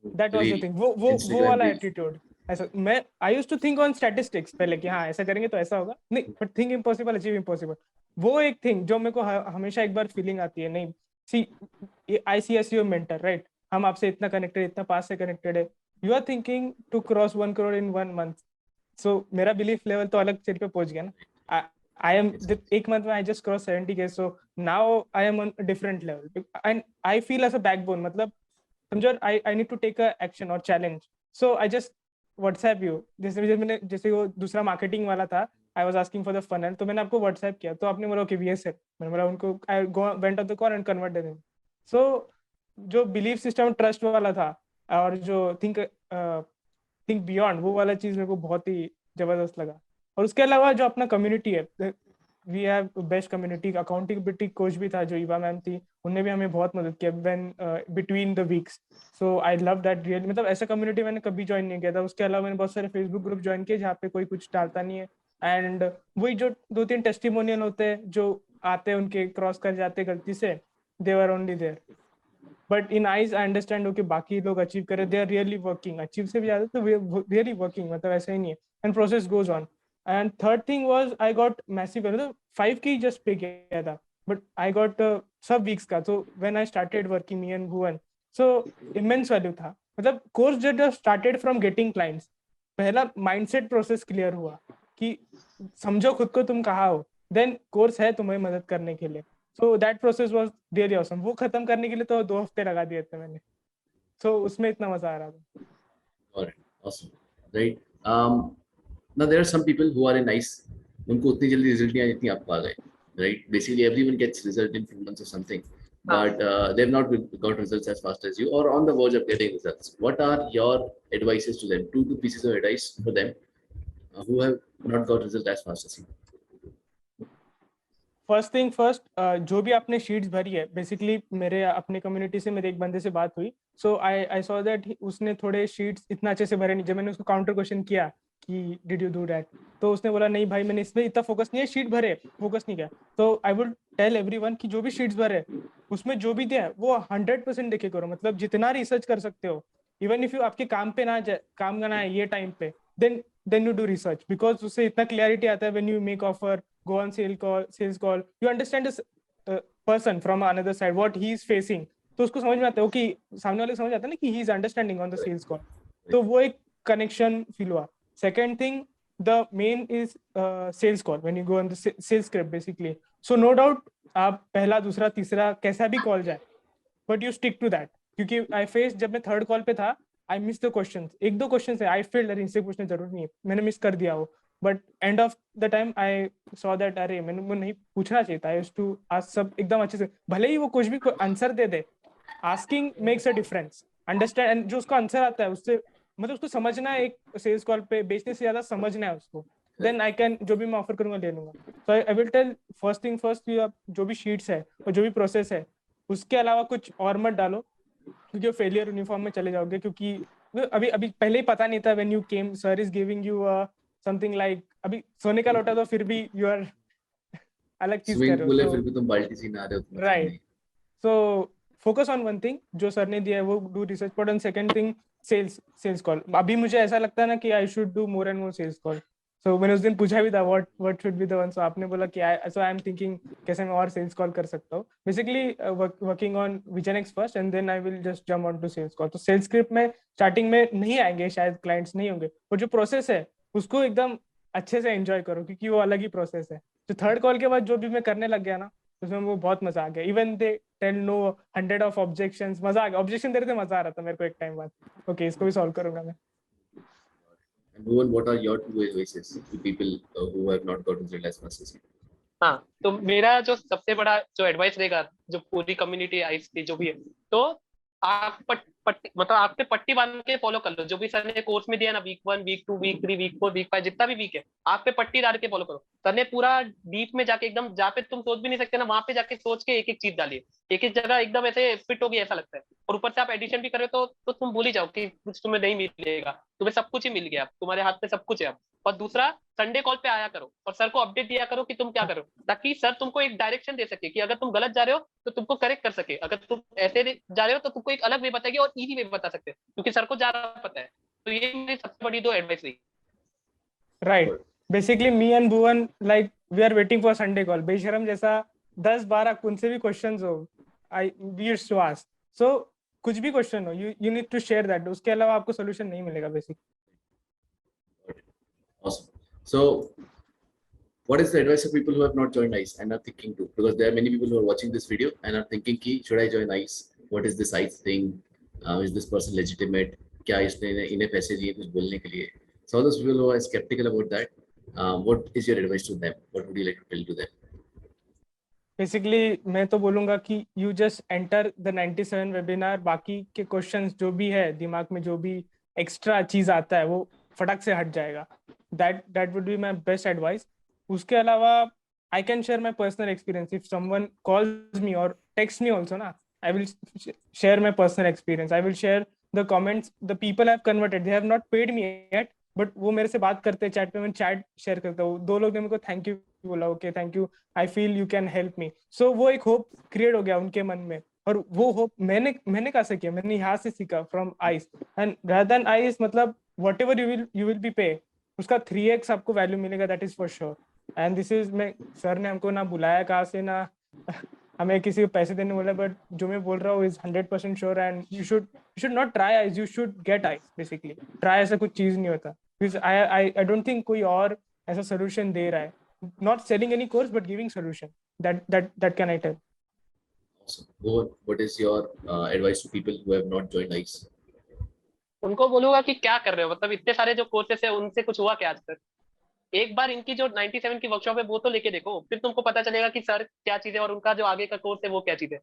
that was the thing. वो वाला एटीट्यूड। ऐसा मैं I used to think on statistics पहले कि हाँ ऐसा करेंगे तो ऐसा होगा, नहीं, but think impossible achieve impossible, वो एक थिंग जो मेरे को हमेशा एक बार फीलिंग आती है। नहीं, see I see as your mentor, right, हम आपसे इतना कनेक्टेड, इतना पास से कनेक्टेड है, you are thinking to cross 1 crore in 1 month. So मेरा बिलीफ लेवल तो अलग चीज पे पहुंच गया ना। आई एम एक मंथ में I just cross 70K, so now I am on different level and I feel as a backbone. मतलब समझो, I need to take a action और challenge, so I just WhatsApp you. जैसे वो दूसरा marketing वाला था, I was asking for the funnel, तो मैंने आपको व्हाट्सएप किया, तो आपने बोला ओके वीएस है, मैंने बोला उनको, I went on the call and converted him. So जो बिलीफ सिस्टम ट्रस्ट वाला था और जो थिंक बियॉन्ड, वो वाला चीज मेरे को बहुत ही जबरदस्त लगा। और उसके अलावा जो अपना कम्युनिटी है, we have best community. Accountability coach भी था जो ईवा मैम थी, उन्होंने भी हमें बहुत मदद किया when between the weeks. So I love that really. मतलब ऐसा कम्युनिटी मैंने कभी ज्वाइन नहीं किया था। उसके अलावा मैंने बहुत सारे फेसबुक ग्रुप ज्वाइन किए जहाँ पे कोई कुछ डालता नहीं है, एंड वही जो 2-3 टेस्टिमोनियल होते हैं जो आते हैं, उनके क्रॉस कर जाते गलती से, they were only there. But in eyes I understand कि बाकी लोग अचीव करें, they are really working, achieve से भी ज्यादा तो रियली वर्किंग, मतलब ऐसा ही नहीं है, and process goes on. And third thing was I got massive, मतलब 5K जस्ट पे किया था, बट आई गॉट सब वीक्स का। तो when I started working me and Bhuvan, so immense value था। मतलब course just started from getting clients, पहला माइंडसेट प्रोसेस क्लियर हुआ कि समझो खुद को तुम कहाँ हो, देन कोर्स है तुम्हें मदद करने के लिए। So that process was really awesome. वो खत्म करने के लिए तो 2 हफ्ते लगा दिए थे मैंने, सो उसमें इतना मजा आ रहा था। All right, awesome. Right. Now there are some people who are in ICE. उनको उतनी जल्दी रिजल्ट नहीं आए जितनी आपको आ गए. Right. Basically, everyone gets result in 2 months or something, but they've not got results as fast as you, or on the verge of getting results. What are your advices to them? 2 pieces of advice for them who have not got result as fast as you. First thing first, जो भी आपने sheets भरी है, basically मेरे अपने community से मेरे एक बंदे से बात हुई, सो आई सॉ दैट उसने थोड़े शीट्स इतना अच्छे से भरे नहीं। जब मैंने उसको काउंटर क्वेश्चन किया कि डिड यू डू दैट, तो उसने बोला नहीं भाई मैंने इसमें इतना फोकस नहीं है, शीट भरे फोकस नहीं किया। तो आई वुड टेल एवरीवन कि जो भी शीट्स भरे उसमें जो भी दिया है वो 100% देखे करो। मतलब जितना रिसर्च कर सकते हो, इवन इफ यू आपके काम पे ना जाए, काम करना है ये टाइम पे, then you do research, because उससे इतना क्लैरिटी आता है when you make offer, go on sales call, you understand this person from another side, what he is facing, तो उसको समझ में आता है कि सामने वाले को समझ आता है ना कि he is understanding on the sales call, तो वो एक कनेक्शन फील हुआ। Second thing, the main is sales call when you go on the sales script basically, so no doubt आप पहला दूसरा तीसरा कैसा भी कॉल जाए, but you stick to that. क्योंकि आई फेस, जब मैं थर्ड कॉल पे था, I miss the questions, 1-2 question है आई फील अरे इनसे पूछना जरूरी नहीं है, मैंने मिस कर दिया वो। But end of the time I saw that अरे मैंने वो नहीं पूछना चाहिए था, आई यूज्ड टू आस्क सब एकदम अच्छे से, भले ही वो कुछ भी answer they they, asking makes a difference. Understand, and जो उसको आंसर आता है उससे, मतलब उसको समझना है, एक सेल्स कॉल पे बेचने से ज्यादा समझना है उसको, देन आई कैन जो भी मैं ऑफर करूंगा ले लूंगा। तो I will tell first thing first, जो भी शीट्स है और जो भी प्रोसेस है उसके अलावा कुछ और मत डालो, क्योंकि फेलियर यूनिफॉर्म में चले जाओगे। क्योंकि अभी अभी पहले ही पता नहीं था, when you came sir is giving you something like, अभी सोने का लोटा तो फिर भी यू आर अलग चीज कर रहे हो, फिर भी तुम बाल्टी से नहा रहे हो, right. So focus on one thing, जो सर ने दिया है वो do research part, and second thing sales call. अभी मुझे ऐसा लगता है ना कि I should do more and more sales call. So मैंने उस दिन पूछा भी था what should be the one, so आपने बोला कि आई एम थिंकिंग कैसे मैं और सेल्स कॉल कर सकता हूँ, basically working on vision X first and then I will just jump on to sales call. तो सेल्स स्क्रिप्ट में स्टार्टिंग में नहीं आएंगे शायद, क्लाइंट्स नहीं होंगे, और जो प्रोसेस है उसको एकदम अच्छे से एंजॉय करो, क्योंकि वो अलग ही प्रोसेस है। तो थर्ड कॉल के बाद जो भी मैं करने लग गया ना, उसमें वो बहुत मजा आ गया। Even they tell no 100 of objections, मजा आ गया। ऑब्जेक्शन देते मजा आ रहा था मेरे को एक टाइम बाद, ओके इसको भी सॉल्व करूंगा मैं। And Bhuvan, what are your two advices to people who have not gotten realized process? हाँ, तो मेरा जो सबसे बड़ा जो एडवाइस रहेगा, जो पूरी कम्युनिटी आइस की जो भी है, तो आप मतलब आप पे पट्टी बांध के फॉलो कर लो जो भी सर ने कोर्स में दिया ना, week 1, week 2, week 3, week 4, week 5, जितना भी वीक है, आप पे पट्टी डाल के फॉलो करो। सर ने पूरा डीप में जाके एकदम जहाँ पे तुम सोच भी नहीं सकते ना, वहां पे जाके सोच के एक एक चीज डालिए, एक एक जगह एकदम ऐसे फिट होगी ऐसा लगता है। और ऊपर से आप एडिशन भी कर रहे हो तो तुम भूल ही जाओ कि कुछ तुम्हें नहीं मिलेगा, तुम्हें सब कुछ ही मिल गया, तुम्हारे हाथ में सब कुछ है अब। और दूसरा, संडे कॉल पे आया करो और सर को अपडेट दिया करो कि तुम क्या करो, ताकि सर तुमको एक डायरेक्शन दे सके कि अगर तुम गलत जा रहे हो तो तुमको करेक्ट कर सके, अगर तुम ऐसे जा रहे हो तो तुमको एक अलग वे बताएगी और इजी वे बता सकते हैं, क्योंकि सर को ज्यादा पता है। तो ये मेरी सबसे बड़ी दो एडवाइस रही। Right, basically me and Bhuvan like we are waiting for Sunday call. बेशरम जैसा 10-12 कौन से भी क्वेश्चंस हो, I we used to ask. So कुछ भी क्वेश्चन हो, you need to share that, उसके अलावा आपको सोल्यूशन नहीं मिलेगा basically. Awesome. So, what is the advice of people who have not joined ICE and are thinking to? Because there are many people who are watching this video and are thinking, "Ki, should I join ICE? What is this ICE thing? Is this person legitimate? क्या इसने इन्हें पैसे दिए कुछ बोलने के लिए?" So those people who are skeptical about that, what is your advice to them? What would you like to tell to them? Basically मैं तो बोलूंगा कि you just enter the 97 webinar. बाकी के क्वेश्चंस जो भी है दिमाग में, जो भी एक्स्ट्रा चीज आता है वो फटक से हट जाएगा। That would be my best advice. उसके अलावा I can share my personal experience if someone calls me और टेक्स्ट मी आल्सो ना, I will share my personal experience. I will share the comments the people have converted, they have not paid me yet, but वो मेरे से बात करते हैं chat पे, मैं चैट शेयर करता हूँ। 2 लोग ने मेरे को थैंक यू बोला, okay thank you, I feel you can help me. So वो एक होप क्रिएट हो गया उनके मन में, और वो होप मैंने कहा से किया, मैंने यहाँ से सीखा from ice. And rather than ice, मतलब whatever you will be pay, उसका 3x आपको वैल्यू मिलेगा, that is for sure. And this is, मैं सर ने हमको ना बुलाया कहाँ से, ना हमें किसी को पैसे देने बोला, बट जो मैं बोल रहा हूँ is 100% sure. And you should not try ice, you should get ice. Basically try ऐसा कुछ चीज नहीं होता, बिकॉज आई डोंट थिंक कोई और ऐसा सोल्यूशन दे रहा है। Not selling any course but giving solution, that can I tell. Awesome. Bhuvan, what is your advice to people who have not joined ICE? उनको बोलूंगा कि क्या कर रहे हो, मतलब इतने सारे जो कोर्सेस है उनसे कुछ हुआ क्या आज तक? एक बार इनकी जो 97 की वर्कशॉप है वो तो लेके देखो, फिर तुमको पता चलेगा कि सर क्या चीज है और उनका जो आगे का कोर्स है वो क्या चीज है।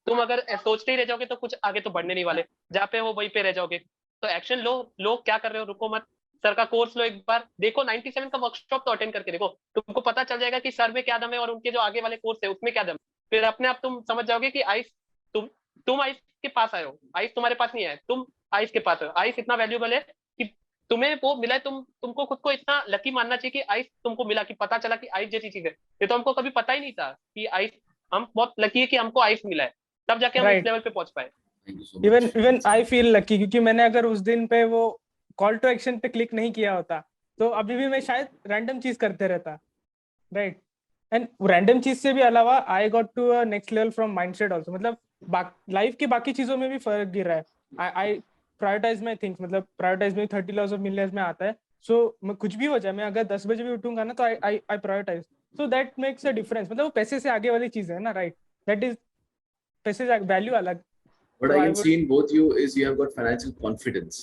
तुम अगर सोचते ही रह जाओगे तो कुछ आगे तो बढ़ने नहीं वाले, जहाँ पे वो वहीं पे रह जाओगे। तो एक्शन लो, लोग क्या कर रहे हो रुको मत, सर का कोर्स लो, एक बार देखो 97 का वर्कशॉप तो अटेंड करके देखो, तुमको पता चल जाएगा कि सर में क्या दम है और उनके जो आगे वाले कोर्स है उसमें क्या दम है। फिर अपने आप तुम समझ जाओगे कि आइस, तुम आइस के पास आए हो, आइस तुम्हारे पास नहीं आए, तुम आइस के पास हो। आइस इतना वैल्यूबल है कि तुम्हें वो मिला है, तुमको खुद को इतना लकी मानना चाहिए कि आइस तुमको मिला, कि पता चला कि आइस जैसी चीज है। ये तो हमको कभी पता ही नहीं था कि आइस, हम बहुत लकी है कि हमको आइस मिला है, तब जाके हम इस लेवल पे पहुंच पाए। Thank you so much. Even I feel lucky, क्योंकि मैंने अगर उस दिन पे वो कॉल टू एक्शन पे क्लिक नहीं किया होता तो अभी भी मैं शायद रैंडम चीज करते रहता, राइट। एंड रैंडम चीज से भी अलावा I got to a next level from mindset also. मतलब लाइफ की बाकी चीजों में भी फर्क गिर रहा है। आई प्रायोरिटाइज माई थिंग्स, मतलब प्रायोरिटाइज में 30 लॉज ऑफ मिलियंस में आता है। सो मैं कुछ भी हो जाए, मैं अगर 10 बजे भी उठूंगा ना तो I prioritise, so that makes a difference. मतलब वो पैसे से आगे वाली चीज है ना, राइट, दैट इज पैसे से वैल्यू अलग। What So I I can would, see in both you is you have got financial confidence.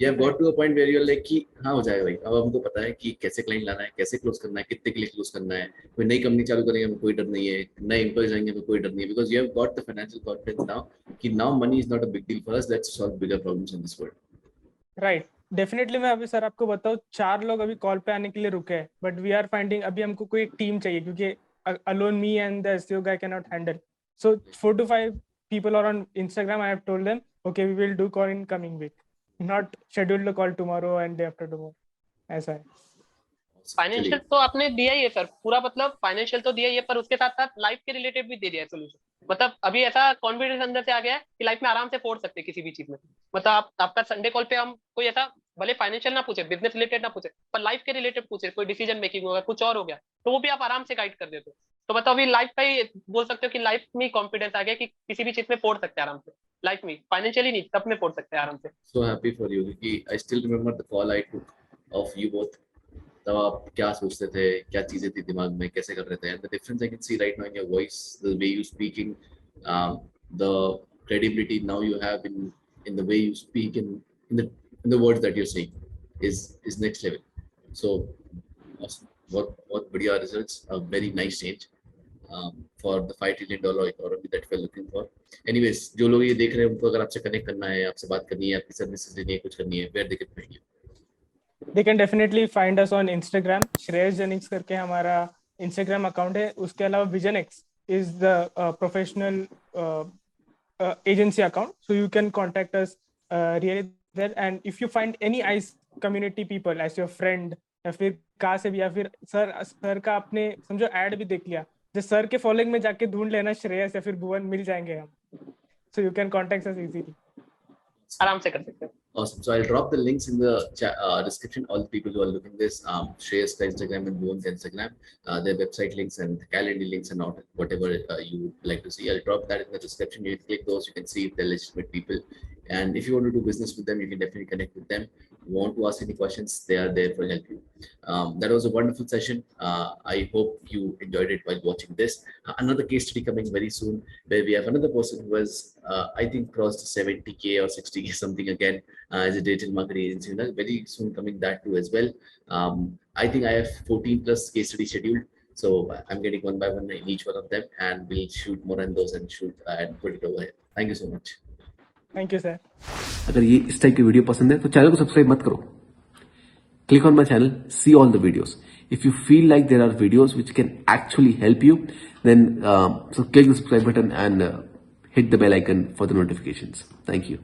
You have got to a point where you're like कि हाँ हो जाएगा भाई, अब हमको पता है कि कैसे क्लाइंट लाना है, कैसे क्लोज करना है, कितने के लिए क्लोज करना है। कोई नई कंपनी चालू करेंगे हमें कोई डर नहीं है, नए एम्प्लॉयज आएंगे हमें कोई डर नहीं है, because you have got the financial confidence now कि now money is not a big deal for us, let's solve bigger problems in this world. Right, definitely. मैं अभी सर आपको बताऊं, 4 लोग अभी कॉल पे आने के लिए रुके हैं, बट वी आर फाइंडिंग, अभी हमको कोई टीम चाहिए, क्योंकि alone me and the SEO guy can not handle. So 4 to 5 people are on Instagram. I have told them, okay, we will do call in coming week, not schedule the call tomorrow and day after tomorrow. ऐसा है। Financial तो आपने दिया ही है sir पूरा, मतलब financial तो दिया ही है, पर उसके साथ साथ लाइफ के रिलेटेड भी दे दिया है सोल्यूशन। मतलब अभी ऐसा कॉन्फिडेंस अंदर से आ गया है कि लाइफ में आराम से फोड़ सकते हैं किसी भी चीज में। मतलब आपका संडे कॉल पे हम कोई ऐसा भले फाइनेंशियल ना पूछे, बिजनेस रिलेटेड ना पूछे, पर लाइफ के रिलेटेड पूछे, कोई डिसीजन मेकिंग होगा, कुछ और हो गया, तो वो भी आप आराम से गाइड कर देते हो। तो मतलब अभी लाइफ का ही बोल सकते हो कि लाइफ में कॉन्फिडेंस आ गया कि किसी भी चीज में फोड़ सकते हैं आराम से, लाइफ में फाइनेंशियली नहीं, सब में फोड़ सकते हैं आराम से। So happy for you क्योंकि I still remember the call I took of you both तब आप क्या सोचते थे, क्या चीजें थी दिमाग में, कैसे कर रहे थे? And the difference I can see right now in your voice, the way you speaking, the credibility now you have in the way you speak, in the words that you're saying is next level. So awesome. What बढ़िया results, a very nice change for the $5 trillion economy that we're looking for. Anyways, जो लोग ये देख रहे हैं उनको अगर आपसे कनेक्ट करना है, आपसे बात करनी है, आपकी सर्विसेज लेनी है, कुछ करनी है, where they can find you? They can definitely find us on Instagram. Shreyas Jennings करके हमारा Instagram account है. उसके अलावा VisionX is the professional agency account, so you can contact us really there. And if you find any ICE community people as your friend, या फिर कहाँ से भी, या फिर सर का आपने समझो ऐड भी देख लिया, जो सर के फॉलोइंग में जाके ढूंढ लेना, श्रेयस या फिर भुवन मिल जाएंगे हम. So you can contact us easily. आराम से कर सकते हैं. Awesome. So I'll drop the links in the description. All the people who are looking this, Shreyas ka Instagram and Bhuvan's Instagram, their website links and calendar links and whatever you would like to see. I'll drop that in the description. You can click those. You can see if they're legitimate people. And if you want to do business with them, you can definitely connect with them. You want to ask any questions, they are there for help you. That was a wonderful session. I hope you enjoyed it while watching this. Another case study coming very soon, where we have another person who has, I think, crossed 70K or 60K something again as a digital marketing agency. Very soon coming that too as well. I think I have 14 plus case studies scheduled. So I'm getting one by one in each one of them, and we'll shoot more on those and and put it over here. Thank you so much. Thank you, sir. अगर ये इस type की video पसंद है तो channel को subscribe मत करो. Click on my channel, see all the videos. If you feel like there are videos which can actually help you, then so click the subscribe button and hit the bell icon for the notifications. Thank you.